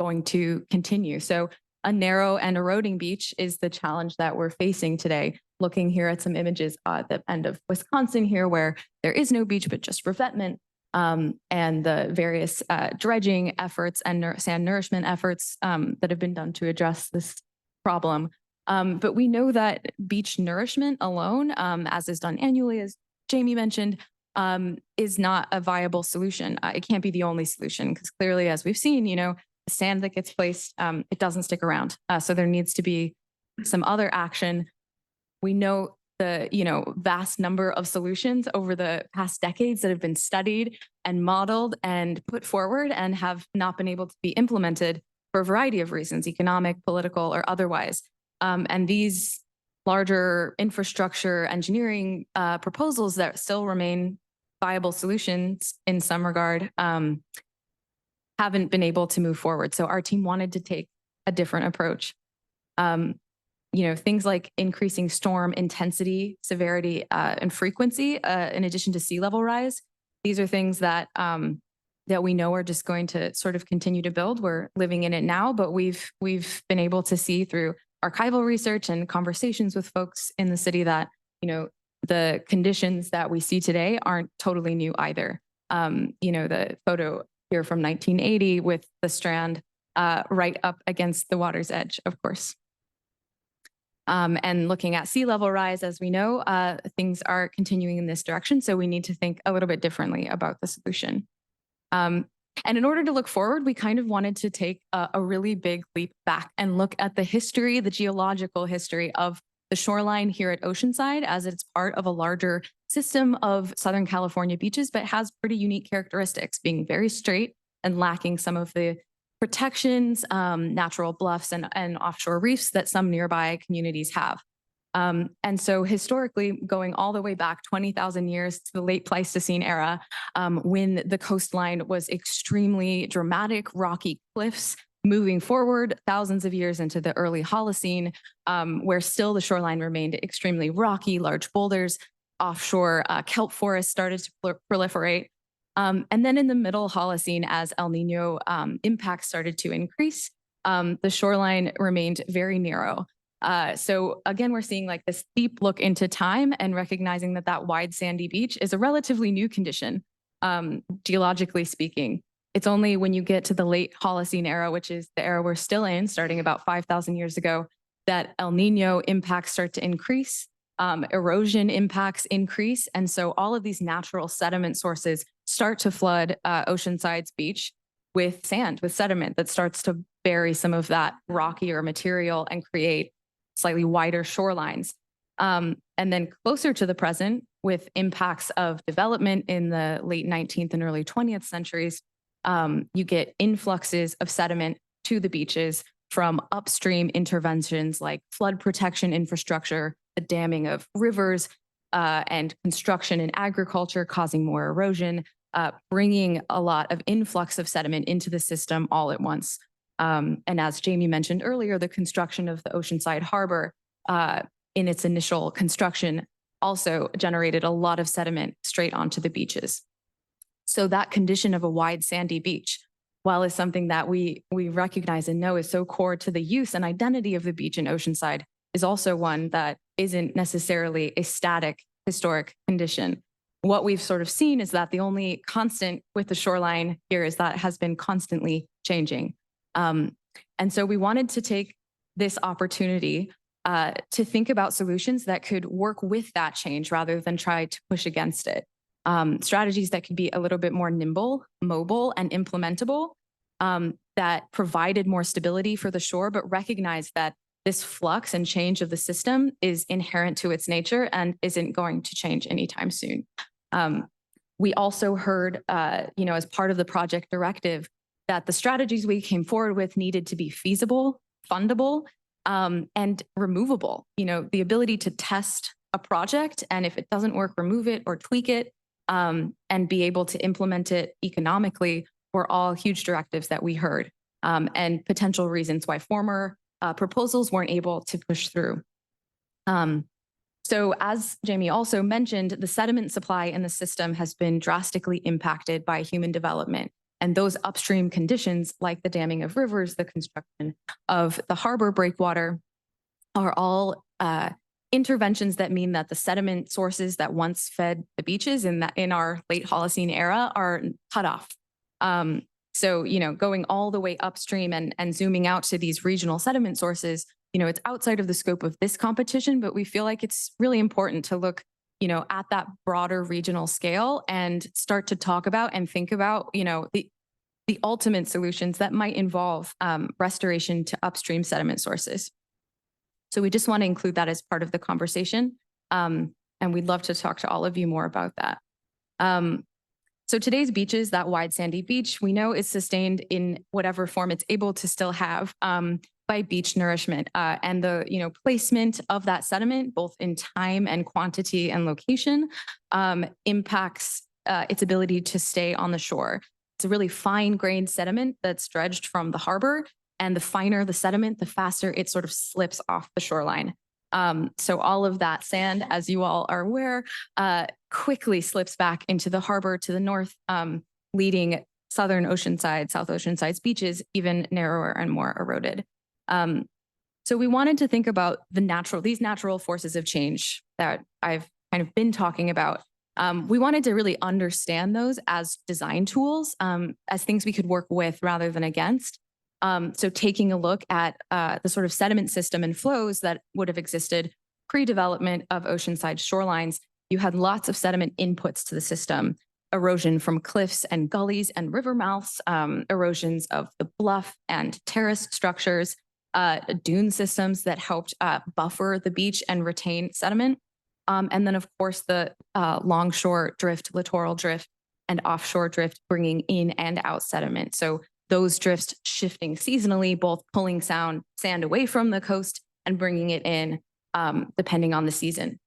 going to continue. So a narrow and eroding beach is the challenge that we're facing today. Looking here at some images at the end of Wisconsin here, where there is no beach, but just revetment, and the various dredging efforts and sand nourishment efforts that have been done to address this problem. But we know that beach nourishment alone, as is done annually, as Jamie mentioned, is not a viable solution. It can't be the only solution, because clearly, as we've seen, you know, the sand that gets placed, it doesn't stick around. So there needs to be some other action. We know the, you know, vast number of solutions over the past decades that have been studied and modeled and put forward and have not been able to be implemented for a variety of reasons, economic, political, or otherwise. And these larger infrastructure engineering proposals that still remain viable solutions in some regard haven't been able to move forward. So our team wanted to take a different approach. You know, things like increasing storm intensity, severity, and frequency, in addition to sea level rise. These are things that that we know are just going to sort of continue to build. We're living in it now, but we've been able to see through archival research and conversations with folks in the city that, the conditions that we see today aren't totally new either. The photo here from 1980 with the strand right up against the water's edge, of course. And looking at sea level rise, as we know, things are continuing in this direction. So we need to think a little bit differently about the solution. And in order to look forward, we kind of wanted to take a really big leap back and look at the history, the geological history of the shoreline here at Oceanside, as it's part of a larger system of Southern California beaches, but has pretty unique characteristics, being very straight and lacking some of the protections, natural bluffs, and offshore reefs that some nearby communities have. And so historically, going all the way back 20,000 years to the late Pleistocene era, when the coastline was extremely dramatic, rocky cliffs, moving forward thousands of years into the early Holocene, where still the shoreline remained extremely rocky, large boulders, offshore kelp forests started to proliferate. And then in the middle Holocene, as El Nino impacts started to increase, the shoreline remained very narrow. So again, we're seeing like this deep look into time and recognizing that that wide sandy beach is a relatively new condition, geologically speaking. It's only when you get to the late Holocene era, which is the era we're still in, starting about 5,000 years ago, that El Nino impacts start to increase, erosion impacts increase. And so all of these natural sediment sources start to flood Oceanside's beach with sand, with sediment that starts to bury some of that rockier material and create slightly wider shorelines. And then closer to the present, with impacts of development in the late 19th and early 20th centuries, you get influxes of sediment to the beaches from upstream interventions like flood protection infrastructure, the damming of rivers, and construction and agriculture causing more erosion, bringing a lot of influx of sediment into the system all at once. And as Jamie mentioned earlier, the construction of the Oceanside Harbor in its initial construction also generated a lot of sediment straight onto the beaches. So that condition of a wide sandy beach, while is something that we recognize and know is so core to the use and identity of the beach in Oceanside, is also one that isn't necessarily a static historic condition. What we've sort of seen is that the only constant with the shoreline here is that it has been constantly changing. And so we wanted to take this opportunity to think about solutions that could work with that change rather than try to push against it. Strategies that could be a little bit more nimble, mobile, and implementable, that provided more stability for the shore, but recognize that this flux and change of the system is inherent to its nature and isn't going to change anytime soon. We also heard, as part of the project directive, that the strategies we came forward with needed to be feasible, fundable, and removable. The ability to test a project, and if it doesn't work, remove it or tweak it, and be able to implement it economically were all huge directives that we heard, and potential reasons why former proposals weren't able to push through. So as Jamie also mentioned, the sediment supply in the system has been drastically impacted by human development. And those upstream conditions, like the damming of rivers, the construction of the harbor breakwater, are all interventions that mean that the sediment sources that once fed the beaches in our late Holocene era are cut off. So, going all the way upstream and zooming out to these regional sediment sources, it's outside of the scope of this competition, but we feel like it's really important to look, at that broader regional scale and start to talk about and think about, the ultimate solutions that might involve restoration to upstream sediment sources. So we just want to include that as part of the conversation. And we'd love to talk to all of you more about that. So today's beaches, that wide sandy beach, we know is sustained in whatever form it's able to still have by beach nourishment, and the placement of that sediment, both in time and quantity and location, impacts its ability to stay on the shore. It's a really fine-grained sediment that's dredged from the harbor, and the finer the sediment, the faster it sort of slips off the shoreline. So all of that sand, as you all are aware, quickly slips back into the harbor to the north, leading Southern Oceanside, South Oceanside's beaches even narrower and more eroded. So So we wanted to think about these natural forces of change that I've kind of been talking about. We wanted to really understand those as design tools, as things we could work with rather than against. So taking a look at the sort of sediment system and flows that would have existed pre-development of oceanside shorelines, you had lots of sediment inputs to the system, erosion from cliffs and gullies and river mouths, erosions of the bluff and terrace structures, dune systems that helped buffer the beach and retain sediment. And then, of course, the longshore drift, littoral drift, and offshore drift bringing in and out sediment. So those drifts shifting seasonally, both pulling sand away from the coast and bringing it in, depending on the season.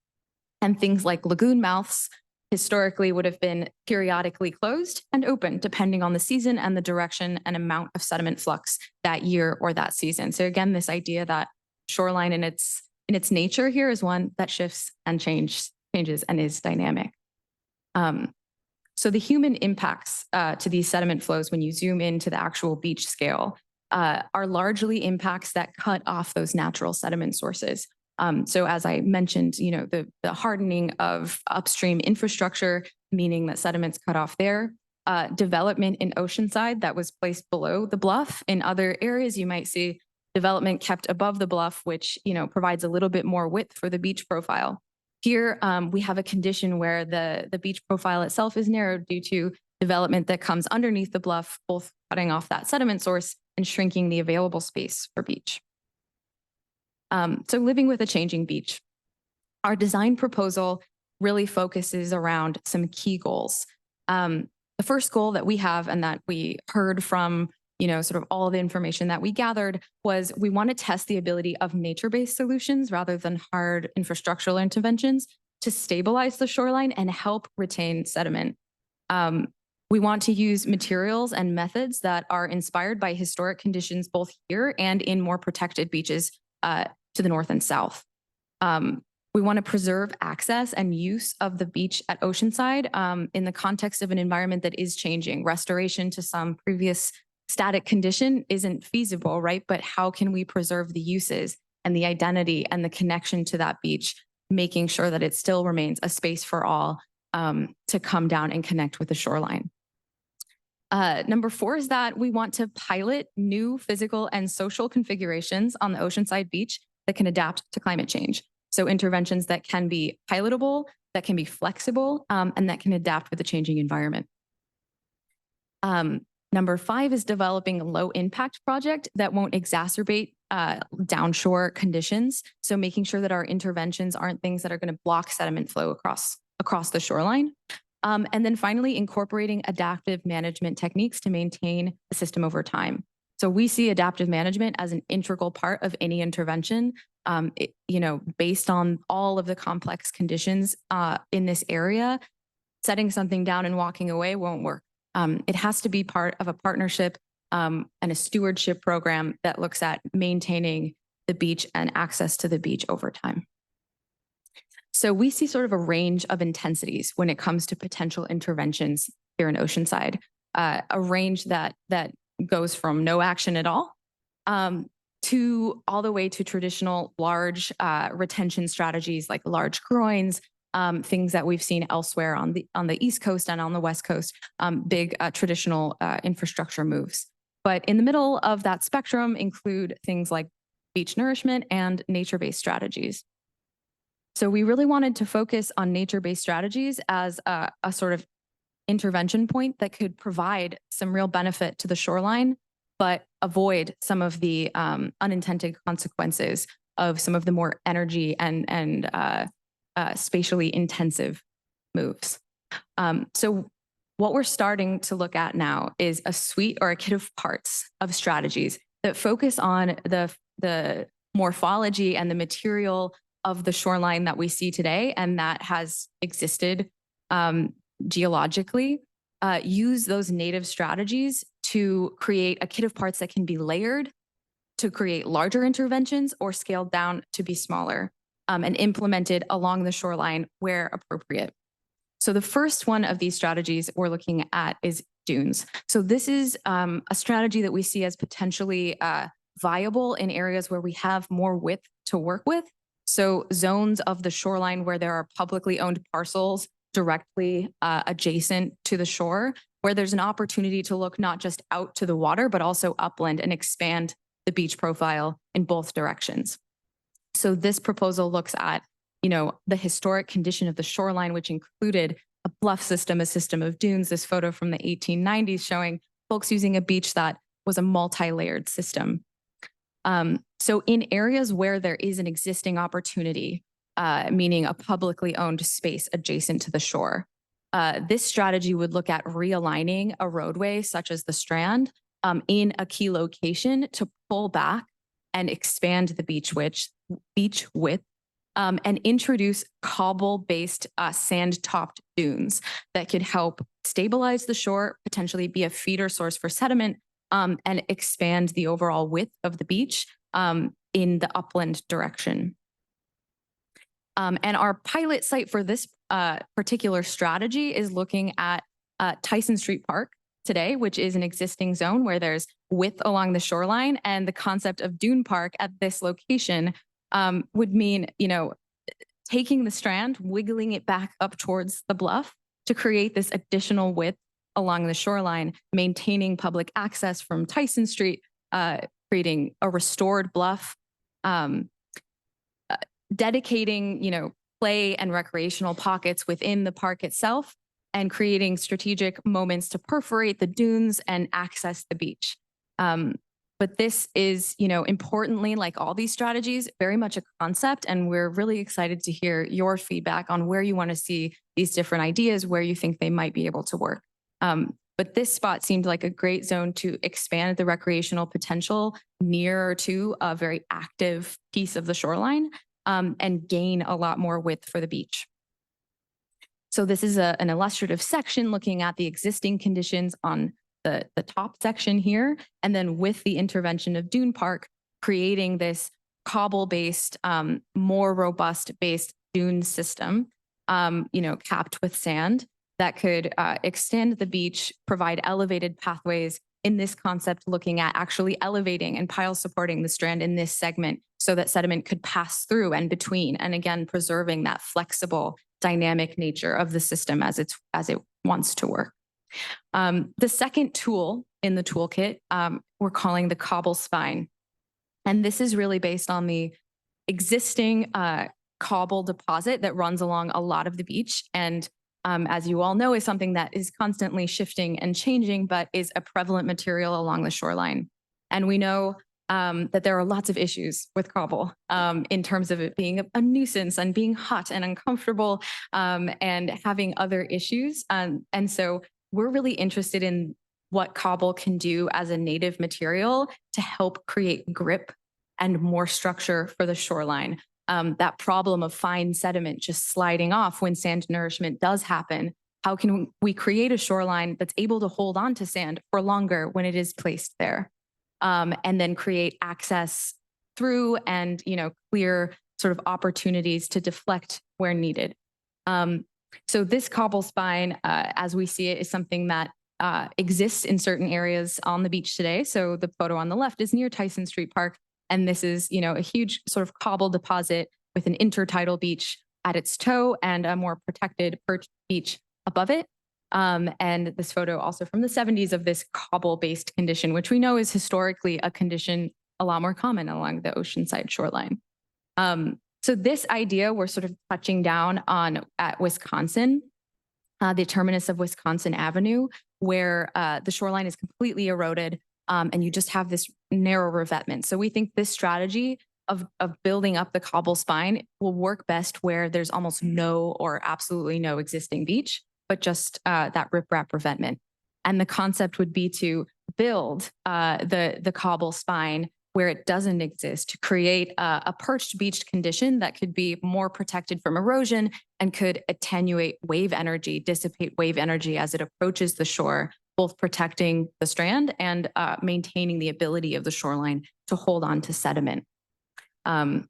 And things like lagoon mouths historically would have been periodically closed and open, depending on the season and the direction and amount of sediment flux that year or that season. So again, this idea that shoreline in its nature here is one that shifts and changes and is dynamic. So the human impacts to these sediment flows, when you zoom into the actual beach scale, are largely impacts that cut off those natural sediment sources. So as I mentioned, the hardening of upstream infrastructure, meaning that sediments cut off there, development in Oceanside that was placed below the bluff. In other areas, you might see development kept above the bluff, which provides a little bit more width for the beach profile. Here, we have a condition where the beach profile itself is narrowed due to development that comes underneath the bluff, both cutting off that sediment source and shrinking the available space for beach. So living with a changing beach. Our design proposal really focuses around some key goals. The first goal that we have and that we heard from sort of all the information that we gathered was we want to test the ability of nature-based solutions rather than hard infrastructural interventions to stabilize the shoreline and help retain sediment. We want to use materials and methods that are inspired by historic conditions both here and in more protected beaches to the north and south. We want to preserve access and use of the beach at Oceanside in the context of an environment that is changing. Restoration to some previous static condition isn't feasible, right? But how can we preserve the uses and the identity and the connection to that beach, making sure that it still remains a space for all to come down and connect with the shoreline? Number 4 is that we want to pilot new physical and social configurations on the Oceanside beach that can adapt to climate change. So interventions that can be pilotable, that can be flexible, and that can adapt with the changing environment. Number 5 is developing a low impact project that won't exacerbate downshore conditions. So making sure that our interventions aren't things that are going to block sediment flow across the shoreline. And then finally, incorporating adaptive management techniques to maintain the system over time. So we see adaptive management as an integral part of any intervention. Based on all of the complex conditions in this area, setting something down and walking away won't work. It has to be part of a partnership and a stewardship program that looks at maintaining the beach and access to the beach over time. So we see sort of a range of intensities when it comes to potential interventions here in Oceanside, a range that goes from no action at all to all the way to traditional large retention strategies like large groins, things that we've seen elsewhere on the East Coast and on the West Coast, big traditional infrastructure moves. But in the middle of that spectrum include things like beach nourishment and nature-based strategies. So we really wanted to focus on nature-based strategies as a sort of intervention point that could provide some real benefit to the shoreline, but avoid some of the unintended consequences of some of the more energy and spatially intensive moves. So what we're starting to look at now is a suite or a kit of parts of strategies that focus on the morphology and the material of the shoreline that we see today and that has existed geologically, use those native strategies to create a kit of parts that can be layered to create larger interventions or scaled down to be smaller and implemented along the shoreline where appropriate. So the first one of these strategies we're looking at is dunes. So this is a strategy that we see as potentially viable in areas where we have more width to work with. So zones of the shoreline where there are publicly owned parcels directly adjacent to the shore, where there's an opportunity to look not just out to the water, but also upland and expand the beach profile in both directions. So this proposal looks at, the historic condition of the shoreline, which included a bluff system, a system of dunes. This photo from the 1890s showing folks using a beach that was a multi-layered system. So in areas where there is an existing opportunity, meaning a publicly owned space adjacent to the shore, this strategy would look at realigning a roadway such as the Strand in a key location to pull back and expand the beach width, and introduce cobble-based sand-topped dunes that could help stabilize the shore, potentially be a feeder source for sediment, and expand the overall width of the beach in the upland direction. And our pilot site for this particular strategy is looking at Tyson Street Park today, which is an existing zone where there's width along the shoreline, and the concept of dune park at this location would mean, taking the Strand, wiggling it back up towards the bluff to create this additional width along the shoreline, maintaining public access from Tyson Street, creating a restored bluff, dedicating, play and recreational pockets within the park itself, and creating strategic moments to perforate the dunes and access the beach. But this is, importantly, like all these strategies, very much a concept, and we're really excited to hear your feedback on where you want to see these different ideas, where you think they might be able to work. But this spot seemed like a great zone to expand the recreational potential nearer to a very active piece of the shoreline, and gain a lot more width for the beach. So this is an illustrative section looking at the existing conditions on the top section here, and then with the intervention of Dune Park, creating this cobble-based, more robust-based dune system, capped with sand that could extend the beach, provide elevated pathways. In this concept, looking at actually elevating and pile supporting the Strand in this segment so that sediment could pass through and between, and again, preserving that flexible, dynamic nature of the system as it wants to work. The second tool in the toolkit, we're calling the Cobble Spine. And this is really based on the existing cobble deposit that runs along a lot of the beach. And as you all know, is something that is constantly shifting and changing, but is a prevalent material along the shoreline. And we know that there are lots of issues with cobble in terms of it being a nuisance and being hot and uncomfortable, and having other issues. And so we're really interested in what cobble can do as a native material to help create grip and more structure for the shoreline. That problem of fine sediment just sliding off when sand nourishment does happen. How can we create a shoreline that's able to hold on to sand for longer when it is placed there? And then create access through and, clear sort of opportunities to deflect where needed. So this cobble spine, as we see it, is something that exists in certain areas on the beach today. So the photo on the left is near Tyson Street Park. And this is, a huge sort of cobble deposit with an intertidal beach at its toe and a more protected perched beach above it. And this photo also from the 70s of this cobble-based condition, which we know is historically a condition a lot more common along the Oceanside shoreline. So this idea we're sort of touching down on at Wisconsin, the terminus of Wisconsin Avenue, where the shoreline is completely eroded, and you just have this narrow revetment. So we think this strategy of building up the cobble spine will work best where there's almost no or absolutely no existing beach, but just that riprap revetment. And the concept would be to build the cobble spine where it doesn't exist, to create a perched beach condition that could be more protected from erosion and could attenuate wave energy, dissipate wave energy as it approaches the shore, both protecting the Strand and maintaining the ability of the shoreline to hold on to sediment. So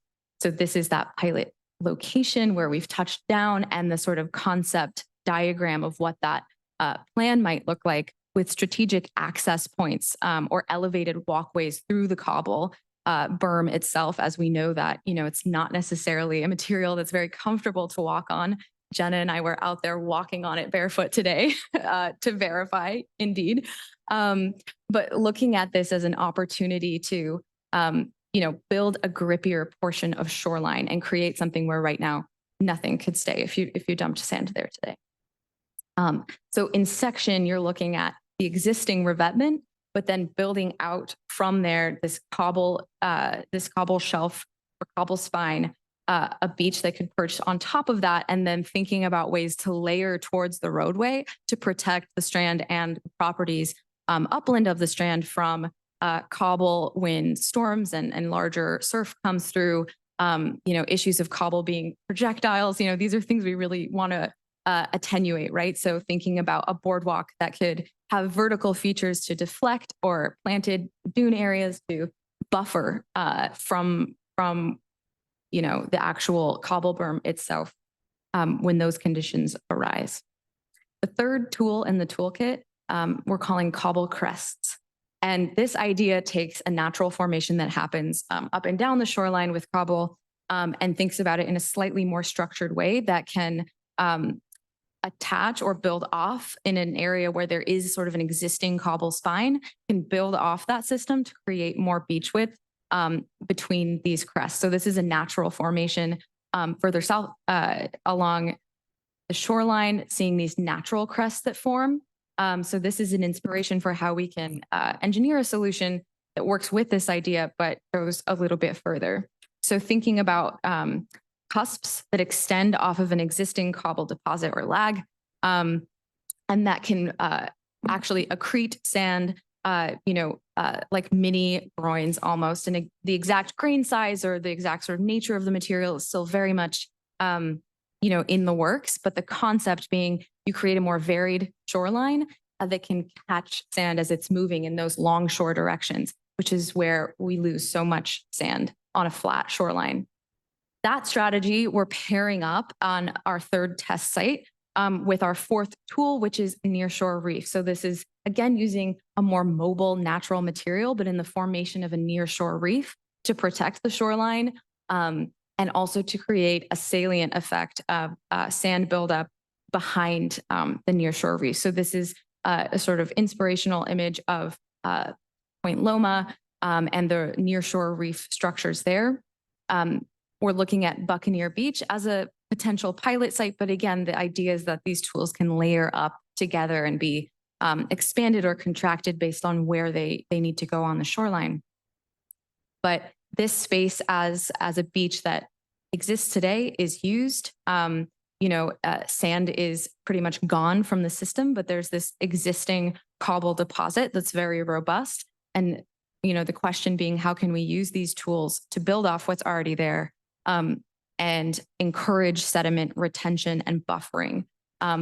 this is that pilot location where we've touched down, and the sort of concept diagram of what that plan might look like with strategic access points or elevated walkways through the cobble berm itself, as we know that, it's not necessarily a material that's very comfortable to walk on. Jenna and I were out there walking on it barefoot today to verify, indeed. But looking at this as an opportunity to, build a grippier portion of shoreline and create something where right now nothing could stay if you dumped sand there today. So in section, you're looking at the existing revetment, but then building out from there this cobble shelf or cobble spine, a beach that could perch on top of that, and then thinking about ways to layer towards the roadway to protect the strand and the properties upland of the strand from cobble when storms and larger surf comes through. Issues of cobble being projectiles. These are things we really want to attenuate, right? So thinking about a boardwalk that could have vertical features to deflect or planted dune areas to buffer from the actual cobble berm itself when those conditions arise. The third tool in the toolkit we're calling cobble crests. And this idea takes a natural formation that happens up and down the shoreline with cobble and thinks about it in a slightly more structured way that can attach or build off in an area where there is sort of an existing cobble spine, can build off that system to create more beach width between these crests. So this is a natural formation further south along the shoreline, seeing these natural crests that form. So this is an inspiration for how we can engineer a solution that works with this idea, but goes a little bit further. So thinking about cusps that extend off of an existing cobble deposit or lag, and that can actually accrete sand, like mini groins almost. And the exact grain size or the exact sort of nature of the material is still very much, in the works. But the concept being you create a more varied shoreline that can catch sand as it's moving in those long shore directions, which is where we lose so much sand on a flat shoreline. That strategy we're pairing up on our third test site with our fourth tool, which is nearshore reef. So this is, again, using a more mobile natural material, but in the formation of a nearshore reef to protect the shoreline and also to create a salient effect of sand buildup behind the nearshore reef. So this is a sort of inspirational image of Point Loma and the nearshore reef structures there. We're looking at Buccaneer Beach as a potential pilot site, but again, the idea is that these tools can layer up together and be expanded or contracted based on where they need to go on the shoreline. But this space as a beach that exists today is used. Sand is pretty much gone from the system, but there's this existing cobble deposit that's very robust. And the question being, how can we use these tools to build off what's already there and encourage sediment retention and buffering?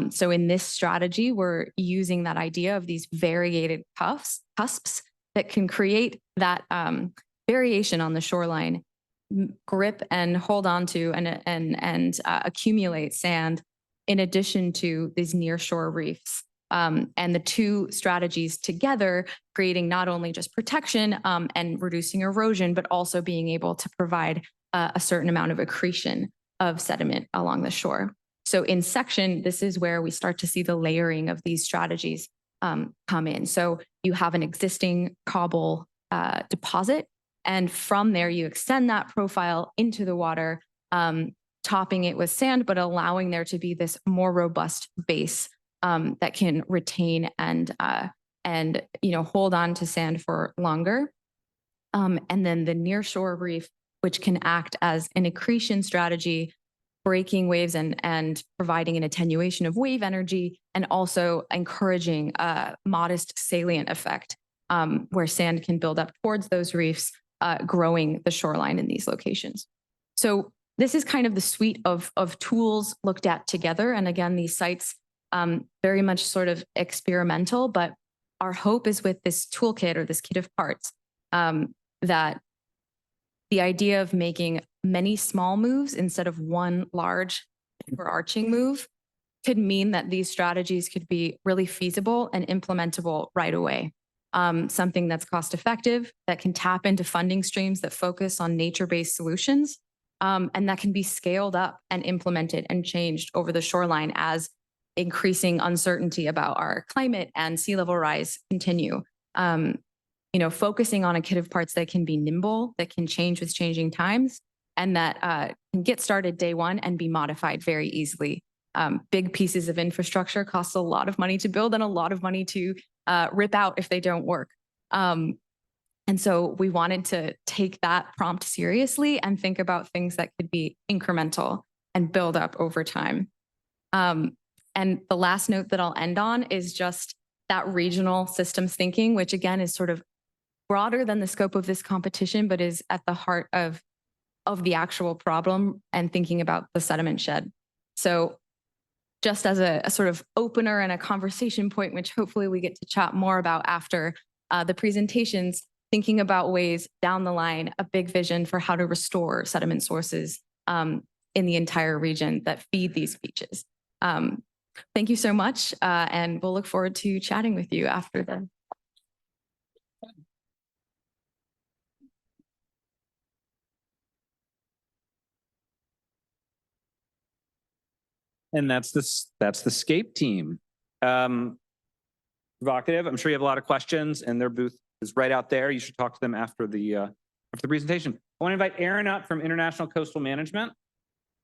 So in this strategy, we're using that idea of these variegated cusps that can create that variation on the shoreline, grip and hold on to and accumulate sand in addition to these nearshore reefs. And the two strategies together, creating not only just protection and reducing erosion, but also being able to provide a certain amount of accretion of sediment along the shore. So in section, this is where we start to see the layering of these strategies come in. So you have an existing cobble deposit, and from there you extend that profile into the water, topping it with sand, but allowing there to be this more robust base that can retain and hold on to sand for longer. And then the nearshore reef, which can act as an accretion strategy, breaking waves and providing an attenuation of wave energy, and also encouraging a modest salient effect where sand can build up towards those reefs, growing the shoreline in these locations. So this is kind of the suite of tools looked at together. And again, these sites very much sort of experimental, but our hope is with this toolkit or this kit of parts that the idea of making many small moves instead of one large overarching move could mean that these strategies could be really feasible and implementable right away. Something that's cost effective, that can tap into funding streams that focus on nature-based solutions, and that can be scaled up and implemented and changed over the shoreline as increasing uncertainty about our climate and sea level rise continue. Focusing on a kit of parts that can be nimble, that can change with changing times, and that can get started day one and be modified very easily. Big pieces of infrastructure cost a lot of money to build and a lot of money to rip out if they don't work. And so we wanted to take that prompt seriously and think about things that could be incremental and build up over time. And the last note that I'll end on is just that regional systems thinking, which again is sort of broader than the scope of this competition, but is at the heart of the actual problem and thinking about the sediment shed. So just as a sort of opener and a conversation point, which hopefully we get to chat more about after the presentations, thinking about ways down the line, a big vision for how to restore sediment sources in the entire region that feed these beaches. Thank you so much, and we'll look forward to chatting with you after the. And that's the Scape team. Provocative. I'm sure you have a lot of questions, and their booth is right out there. You should talk to them after the presentation. I want to invite Aaron up from International Coastal Management.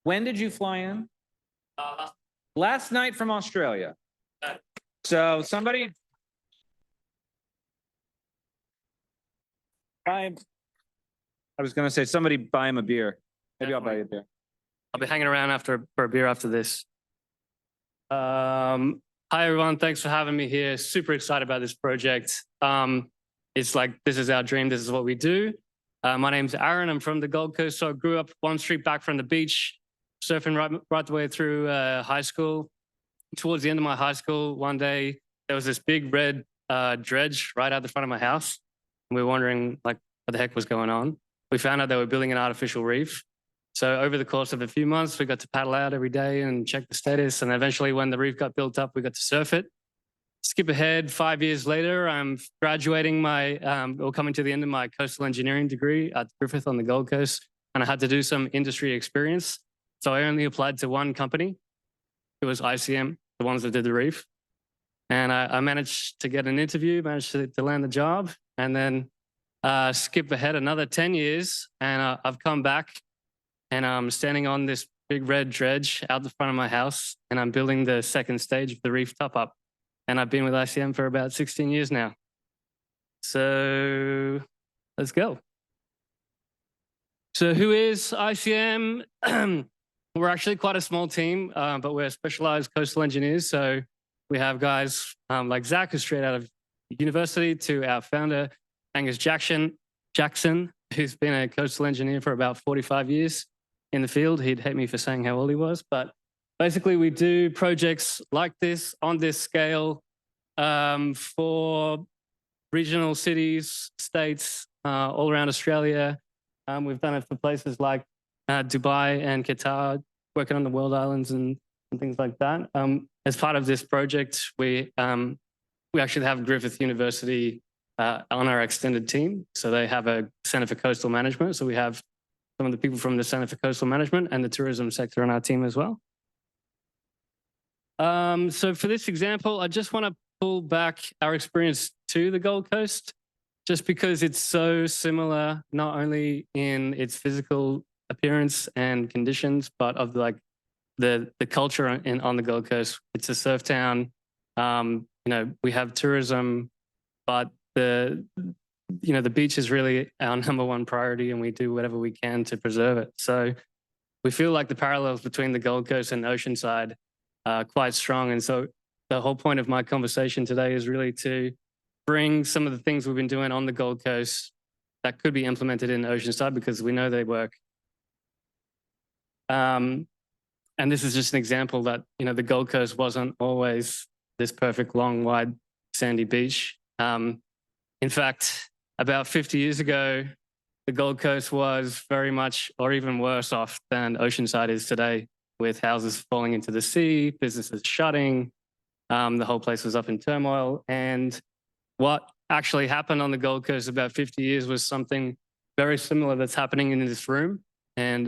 When did you fly in? Last night from Australia. So somebody. I was going to say somebody buy him a beer. Maybe I'll buy you a beer. I'll be hanging around for a beer after this. Hi, everyone. Thanks for having me here. Super excited about this project. It's like, this is our dream. This is what we do. My name's Aaron. I'm from the Gold Coast. So I grew up one street back from the beach, surfing right the way through high school. Towards the end of my high school, one day, there was this big red dredge right out the front of my house. And we were wondering, like, what the heck was going on. We found out they were building an artificial reef. So over the course of a few months, we got to paddle out every day and check the status. And eventually when the reef got built up, we got to surf it. Skip ahead 5 years later, I'm graduating or coming to the end of my coastal engineering degree at Griffith on the Gold Coast. And I had to do some industry experience. So I only applied to one company. It was ICM, the ones that did the reef. And I managed to get an interview, managed to land the job, and then skip ahead another 10 years. And I've come back. And I'm standing on this big red dredge out the front of my house, and I'm building the second stage of the reef top-up. And I've been with ICM for about 16 years now. So let's go. So who is ICM? We're actually quite a small team, but we're specialized coastal engineers. So we have guys like Zach, who's straight out of university, to our founder, Angus Jackson, who's been a coastal engineer for about 45 years. In the field. He'd hate me for saying how old he was, but basically we do projects like this on this scale for regional cities, states, all around Australia. We've done it for places like Dubai and Qatar, working on the World Islands and things like that. As part of this project, we actually have Griffith University on our extended team. So they have a Centre for Coastal Management. So we have some of the people from the Centre for Coastal Management and the tourism sector on our team as well. So for this example, I just want to pull back our experience to the Gold Coast, just because it's so similar, not only in its physical appearance and conditions, but of like the culture on the Gold Coast. It's a surf town. We have tourism, but the beach is really our number one priority, and we do whatever we can to preserve it. So we feel like the parallels between the Gold Coast and Oceanside are quite strong. And so the whole point of my conversation today is really to bring some of the things we've been doing on the Gold Coast that could be implemented in Oceanside, because we know they work. And this is just an example that, the Gold Coast wasn't always this perfect, long, wide, sandy beach. In fact, about 50 years ago, the Gold Coast was very much, or even worse off than Oceanside is today. with houses falling into the sea, businesses shutting. The whole place was up in turmoil. And what actually happened on the Gold Coast about 50 years was something very similar that's happening in this room. And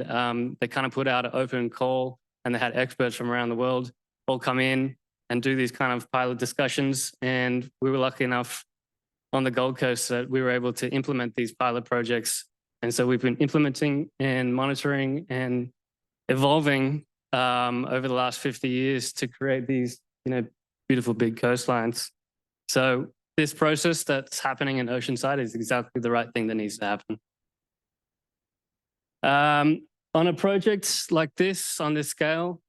they kind of put out an open call, and they had experts from around the world all come in and do these kind of pilot discussions. And we were lucky enough on the Gold Coast that we were able to implement these pilot projects. And so we've been implementing and monitoring and evolving over the last 50 years to create these, beautiful big coastlines. So this process that's happening in Oceanside is exactly the right thing that needs to happen. On a project like this, on this scale,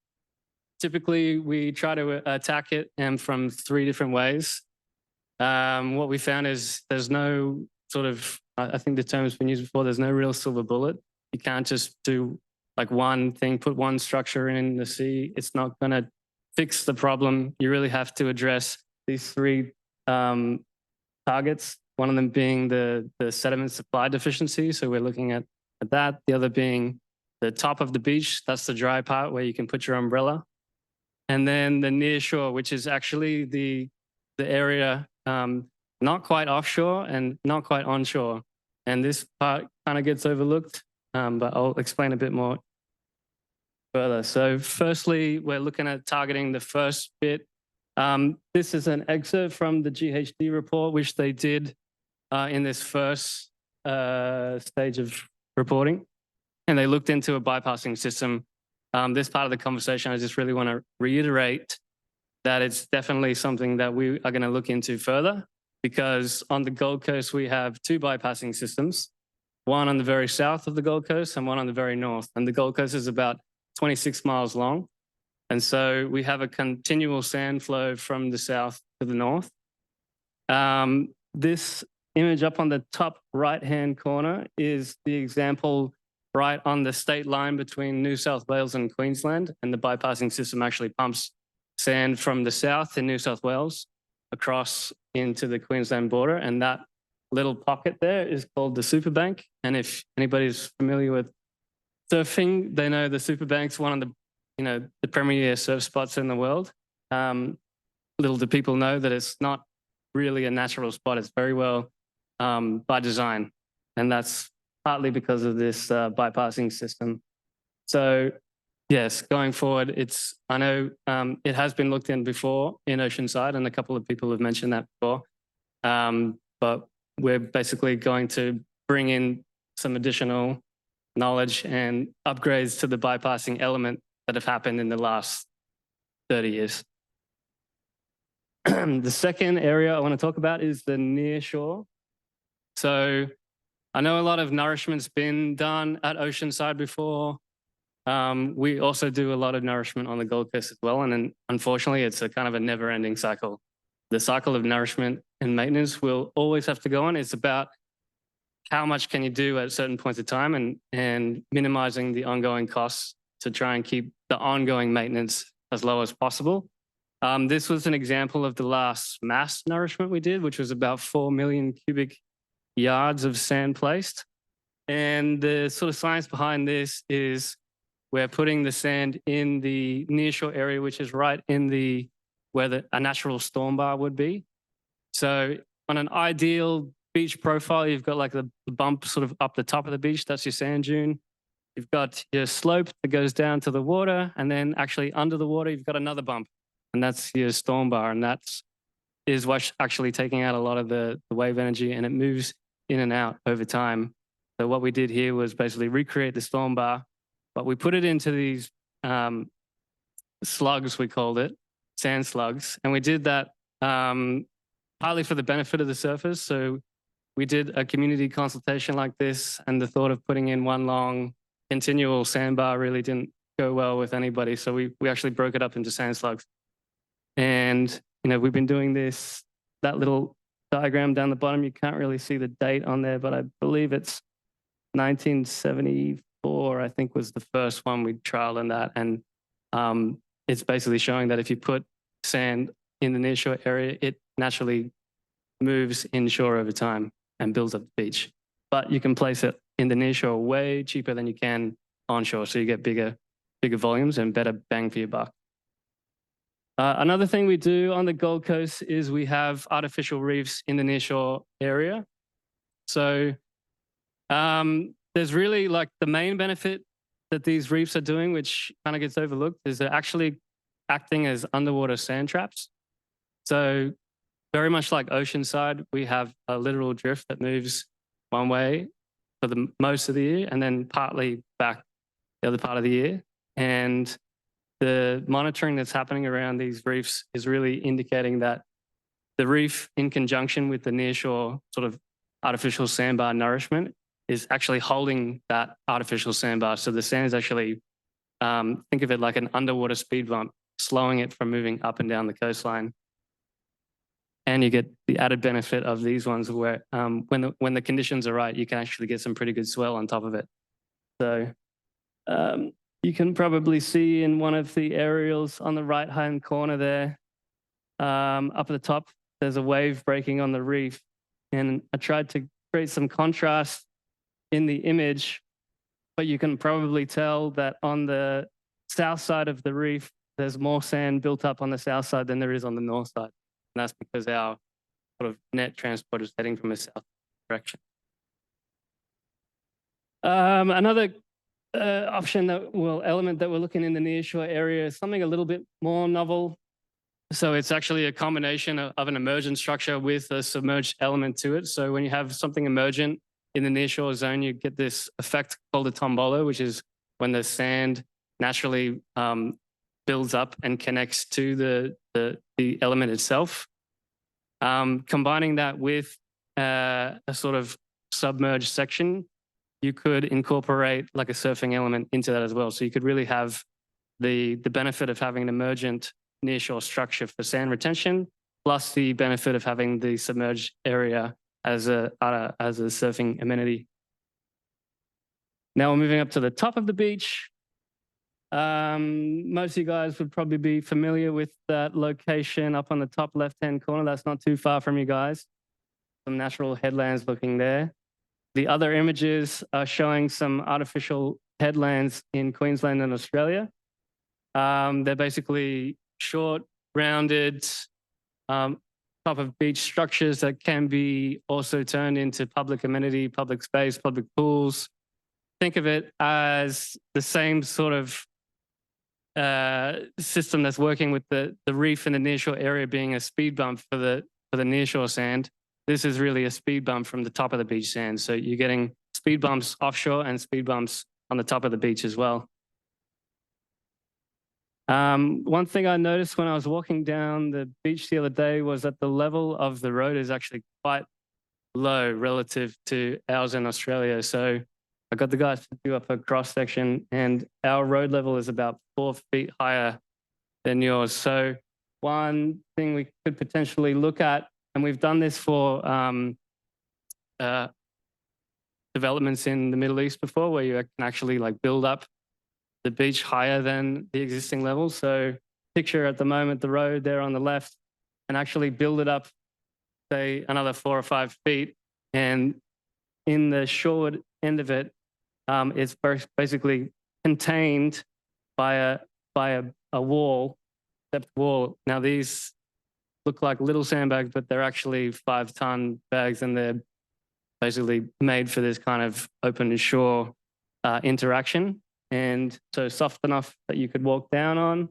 typically we try to attack it from 3 different ways. What we found is there's no sort of, I think the term's been used before, there's no real silver bullet. You can't just do like one thing, put one structure in the sea. It's not going to fix the problem. You really have to address these 3 targets, one of them being the sediment supply deficiency. So we're looking at that. The other being the top of the beach. That's the dry part where you can put your umbrella. And then the near shore, which is actually the area not quite offshore and not quite onshore. And this part kind of gets overlooked, but I'll explain a bit more further. So firstly, we're looking at targeting the first bit. This is an excerpt from the GHD report, which they did in this first stage of reporting. And they looked into a bypassing system. This part of the conversation, I just really want to reiterate that it's definitely something that we are going to look into further, because on the Gold Coast, we have 2 bypassing systems, one on the very south of the Gold Coast and one on the very north. And the Gold Coast is about 26 miles long. And so we have a continual sand flow from the south to the north. This image up on the top right-hand corner is the example right on the state line between New South Wales and Queensland. And the bypassing system actually pumps sand from the south in New South Wales across into the Queensland border. And that little pocket there is called the Superbank. And if anybody's familiar with surfing, they know the Superbank's one of the, the premier surf spots in the world. Little do people know that it's not really a natural spot. It's very well by design. And that's partly because of this bypassing system. So yes, going forward, I know it has been looked in before in Oceanside, and a couple of people have mentioned that before. But we're basically going to bring in some additional knowledge and upgrades to the bypassing element that have happened in the last 30 years. The second area I want to talk about is the near shore. So I know a lot of nourishment's been done at Oceanside before. We also do a lot of nourishment on the Gold Coast as well. And then unfortunately, it's a kind of a never-ending cycle. The cycle of nourishment and maintenance will always have to go on. It's about how much can you do at certain points of time and minimizing the ongoing costs to try and keep the ongoing maintenance as low as possible. This was an example of the last mass nourishment we did, which was about 4 million cubic yards of sand placed. And the sort of science behind this is we're putting the sand in the nearshore area, which is right in where a natural storm bar would be. So on an ideal beach profile, you've got like the bump sort of up the top of the beach. That's your sand dune. You've got your slope that goes down to the water, and then actually under the water, you've got another bump, and that's your storm bar. And is what's actually taking out a lot of the wave energy, and it moves in and out over time. So what we did here was basically recreate the storm bar, but we put it into these slugs, we called it, sand slugs. And we did that partly for the benefit of the surfers. So we did a community consultation like this, and the thought of putting in one long continual sandbar really didn't go well with anybody. So we actually broke it up into sand slugs. And, we've been doing this, that little diagram down the bottom, you can't really see the date on there, but I believe it's 1974, I think was the first one we trialed in that. And it's basically showing that if you put sand in the nearshore area, it naturally moves inshore over time and builds up the beach. But you can place it in the nearshore way cheaper than you can onshore, so you get bigger bigger volumes and better bang for your buck. Another thing we do on the Gold Coast is we have artificial reefs in the nearshore area. So there's really like the main benefit that these reefs are doing, which kind of gets overlooked, is they're actually acting as underwater sand traps. So very much like Oceanside, we have a literal drift that moves one way for the most of the year and then partly back the other part of the year. And the monitoring that's happening around these reefs is really indicating that the reef, in conjunction with the nearshore sort of artificial sandbar nourishment, is actually holding that artificial sandbar. So the sand is actually, think of it like an underwater speed bump, slowing it from moving up and down the coastline. And you get the added benefit of these ones where when the conditions are right, you can actually get some pretty good swell on top of it. So you can probably see in one of the aerials on the right-hand corner there, up at the top, there's a wave breaking on the reef. And I tried to create some contrast in the image, but you can probably tell that on the south side of the reef, there's more sand built up on the south side than there is on the north side. And that's because our sort of net transport is heading from a south direction. Another element that we're looking in the nearshore area is something a little bit more novel. So it's actually a combination of an emergent structure with a submerged element to it. So when you have something emergent in the nearshore zone, you get this effect called a tombolo, which is when the sand naturally builds up and connects to the element itself. Combining that with a sort of submerged section, you could incorporate like a surfing element into that as well. So you could really have the benefit of having an emergent nearshore structure for sand retention, plus the benefit of having the submerged area as a surfing amenity. Now we're moving up to the top of the beach. Most of you guys would probably be familiar with that location up on the top left-hand corner. That's not too far from you guys. Some natural headlands looking there. The other images are showing some artificial headlands in Queensland and Australia. They're basically short, rounded, top of beach structures that can be also turned into public amenity, public space, public pools. Think of it as the same sort of system that's working with the reef in the nearshore area being a speed bump for the nearshore sand. This is really a speed bump from the top of the beach sand. So you're getting speed bumps offshore and speed bumps on the top of the beach as well. One thing I noticed when I was walking down the beach the other day was that the level of the road is actually quite low relative to ours in Australia. So I got the guys to do up a cross section, and our road level is about 4 feet higher than yours. So one thing we could potentially look at, and we've done this for developments in the Middle East before, where you can actually like build up the beach higher than the existing level. So picture at the moment the road there on the left, and actually build it up, say another 4 or 5 feet, and in the shore end of it, it's basically contained by a wall, stepped wall. Now these look like little sandbags, but they're actually 5-ton bags, and they're basically made for this kind of open shore interaction. And so soft enough that you could walk down on,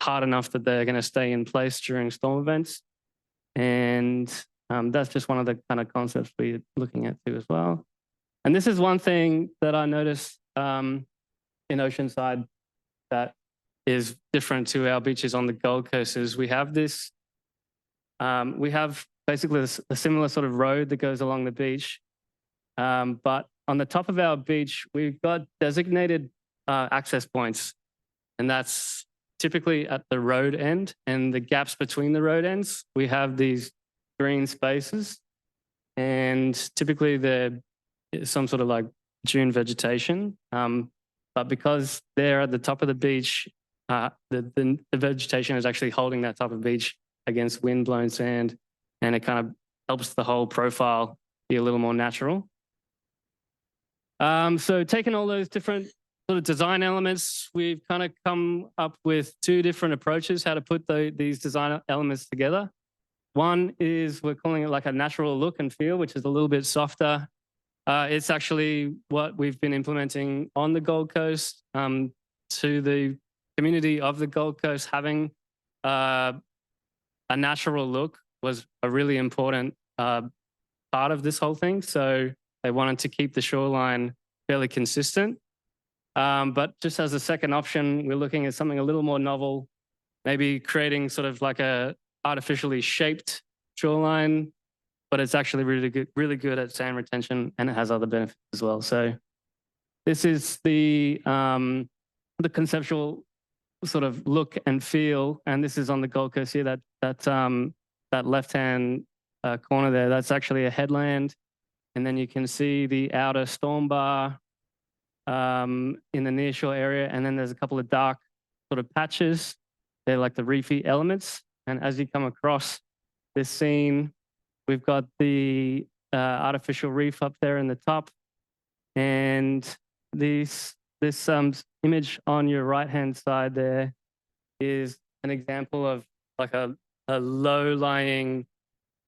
hard enough that they're going to stay in place during storm events. And that's just one of the kind of concepts we're looking at too as well. And this is one thing that I noticed in Oceanside that is different to our beaches on the Gold Coast is we have this, we have basically a similar sort of road that goes along the beach. But on the top of our beach, we've got designated access points, and that's typically at the road end, and the gaps between the road ends, we have these green spaces, and typically they're some sort of like dune vegetation. But because they're at the top of the beach, the vegetation is actually holding that top of the beach against wind-blown sand, and it kind of helps the whole profile be a little more natural. So taking all those different sort of design elements, we've kind of come up with two different approaches how to put these design elements together. One is we're calling it like a natural look and feel, which is a little bit softer. It's actually what we've been implementing on the Gold Coast to the community of the Gold Coast. Having a natural look was a really important part of this whole thing. So they wanted to keep the shoreline fairly consistent. But just as a second option, we're looking at something a little more novel, maybe creating sort of like a artificially shaped shoreline, but it's actually really good at sand retention, and it has other benefits as well. So this is the conceptual sort of look and feel, and this is on the Gold Coast here. That left-hand corner there, that's actually a headland, and then you can see the outer storm bar in the nearshore area, and then there's a couple of dark sort of patches. They're like the reefy elements, and as you come across this scene, we've got the artificial reef up there in the top, and this image on your right-hand side there is an example of like a low-lying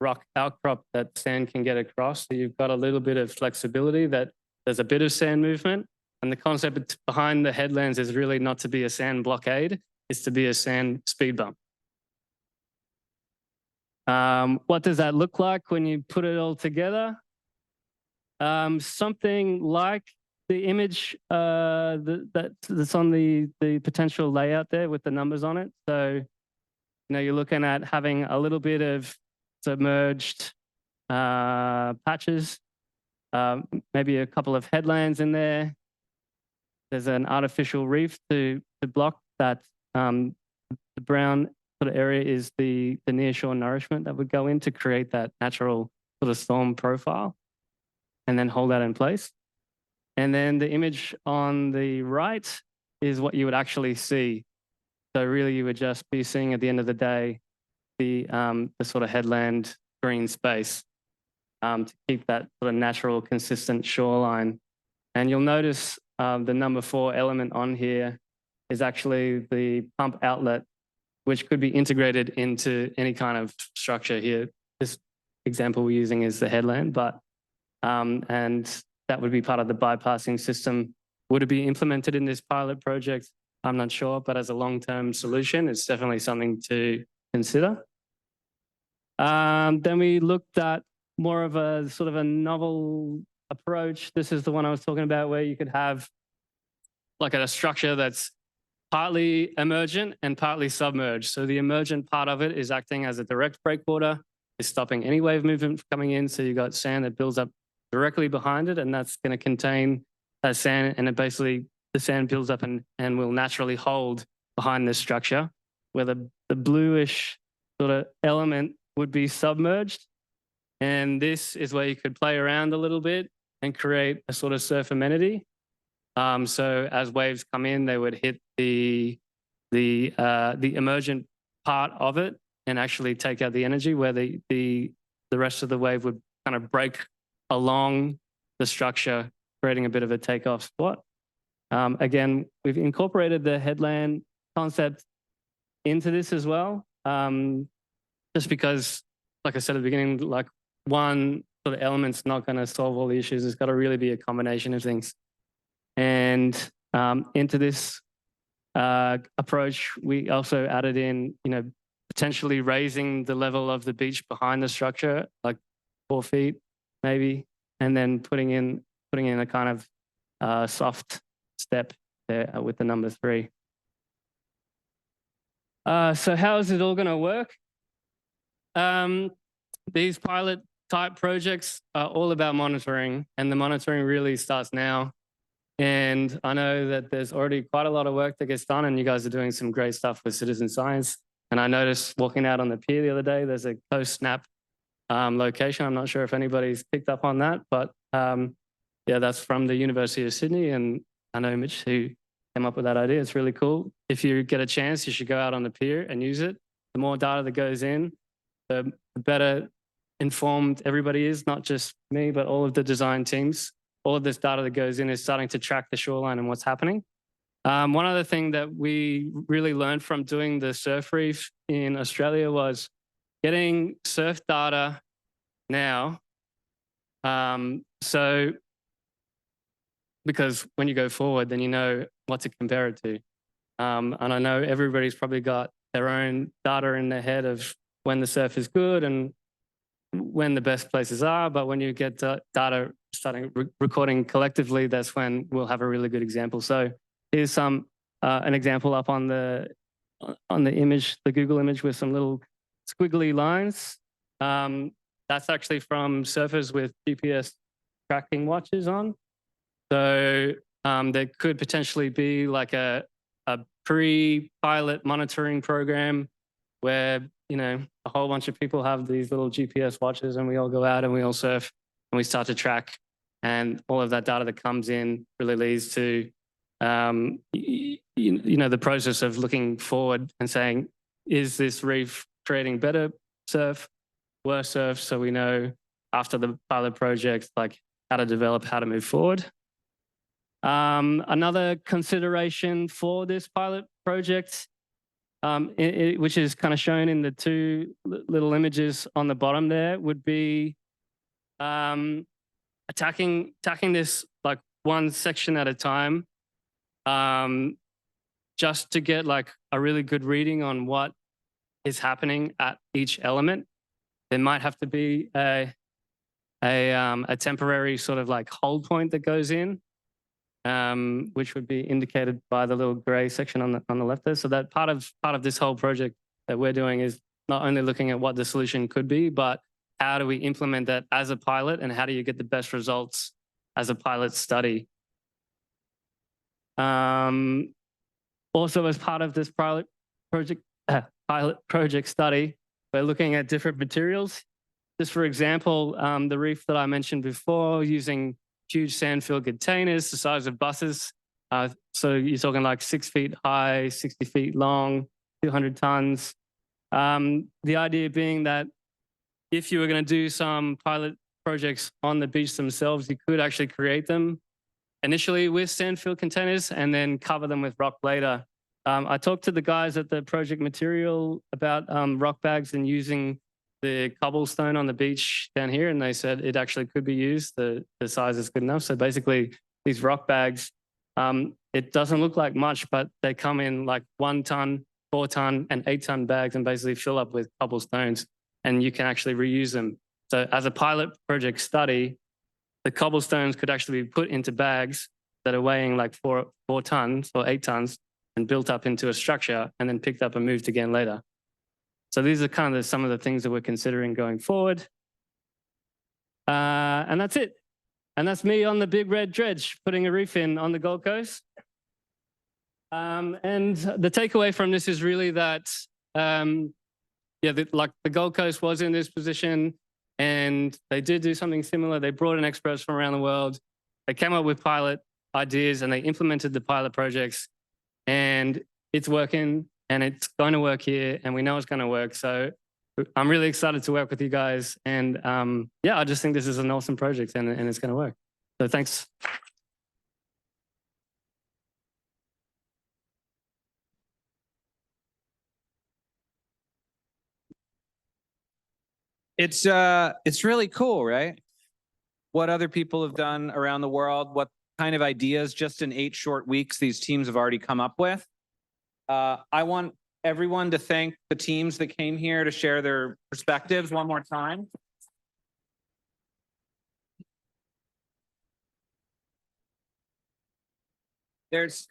rock outcrop that sand can get across. So you've got a little bit of flexibility, that there's a bit of sand movement, and the concept behind the headlands is really not to be a sand blockade, it's to be a sand speed bump. What does that look like when you put it all together? Something like the image that's on the potential layout there with the numbers on it. So, you're looking at having a little bit of submerged patches, maybe a couple of headlands in there. There's an artificial reef to block that. The brown sort of area is the nearshore nourishment that would go in to create that natural sort of storm profile, and then hold that in place. And then the image on the right is what you would actually see. So really you would just be seeing at the end of the day the sort of headland green space to keep that sort of natural, consistent shoreline. And you'll notice the number 4 element on here is actually the pump outlet, which could be integrated into any kind of structure here. This example we're using is the headland, but and that would be part of the bypassing system. Would it be implemented in this pilot project? I'm not sure, but as a long-term solution, it's definitely something to consider. Then we looked at more of a sort of a novel approach. This is the one I was talking about, where you could have like a structure that's partly emergent and partly submerged. So the emergent part of it is acting as a direct breakwater, is stopping any wave movement from coming in. So you've got sand that builds up directly behind it, and that's going to contain that sand, and it basically, the sand builds up and will naturally hold behind this structure, where the bluish sort of element would be submerged. And this is where you could play around a little bit and create a sort of surf amenity. So as waves come in, they would hit the emergent part of it and actually take out the energy, where the rest of the wave would kind of break along the structure, creating a bit of a takeoff spot. Again, we've incorporated the headland concept into this as well, just because, like I said at the beginning, like one sort of element's not going to solve all the issues. It's got to really be a combination of things. And into this approach, we also added in, potentially raising the level of the beach behind the structure, like 4 feet maybe, and then putting in a kind of soft step there with the number 3. So how is it all going to work? These pilot type projects are all about monitoring, and the monitoring really starts now. And I know that there's already quite a lot of work that gets done, and you guys are doing some great stuff with citizen science. And I noticed walking out on the pier the other day, there's a Coast Snap location. I'm not sure if anybody's picked up on that, but yeah, that's from the University of Sydney. And I know Mitch, who came up with that idea. It's really cool. If you get a chance, you should go out on the pier and use it. The more data that goes in, the better informed everybody is, not just me, but all of the design teams. All of this data that goes in is starting to track the shoreline and what's happening. One other thing that we really learned from doing the surf reef in Australia was getting surf data now. So because when you go forward, then you know what to compare it to. And I know everybody's probably got their own data in their head of when the surf is good and when the best places are. But when you get data starting recording collectively, that's when we'll have a really good example. So here's an example up on the image, the Google image with some little squiggly lines. That's actually from surfers with GPS tracking watches on. So there could potentially be like a pre-pilot monitoring program where, you know, a whole bunch of people have these little GPS watches and we all go out and we all surf and we start to track, and all of that data that comes in really leads to, you know, the process of looking forward and saying, is this reef creating better surf, worse surf? So we know after the pilot project, like how to develop, how to move forward. Another consideration for this pilot project, which is kind of shown in the two little images on the bottom there, would be attacking this like one section at a time, just to get like a really good reading on what is happening at each element. There might have to be a temporary sort of like hold point that goes in, which would be indicated by the little gray section on the left there. So that part of this whole project that we're doing is not only looking at what the solution could be, but how do we implement that as a pilot, and how do you get the best results as a pilot study? Also, as part of this pilot project study, we're looking at different materials. Just for example, the reef that I mentioned before, using huge sand-filled containers the size of buses. So you're talking like 6 feet high, 60 feet long, 200 tons. The idea being that if you were going to do some pilot projects on the beach themselves, you could actually create them initially with sand-filled containers and then cover them with rock later. I talked to the guys at the project material about rock bags and using the cobblestone on the beach down here, and they said it actually could be used. The size is good enough. So basically, these rock bags, it doesn't look like much, but they come in like 1 ton, 4 ton, and 8 ton bags, and basically fill up with cobblestones, and you can actually reuse them. So as a pilot project study, the cobblestones could actually be put into bags that are weighing like 4 tons or 8 tons and built up into a structure and then picked up and moved again later. So these are kind of some of the things that we're considering going forward. And that's it. And that's me on the big red dredge, putting a reef in on the Gold Coast. And the takeaway from this is really that, like the Gold Coast was in this position and they did do something similar. They brought in experts from around the world. They came up with pilot ideas and they implemented the pilot projects, and it's working. And it's going to work here, and we know it's going to work. So I'm really excited to work with you guys. And yeah, I just think this is an awesome project, and it's going to work. So thanks. It's really cool, right? What other people have done around the world, what kind of ideas just in 8 short weeks these teams have already come up with. I want everyone to thank the teams that came here to share their perspectives one more time. There's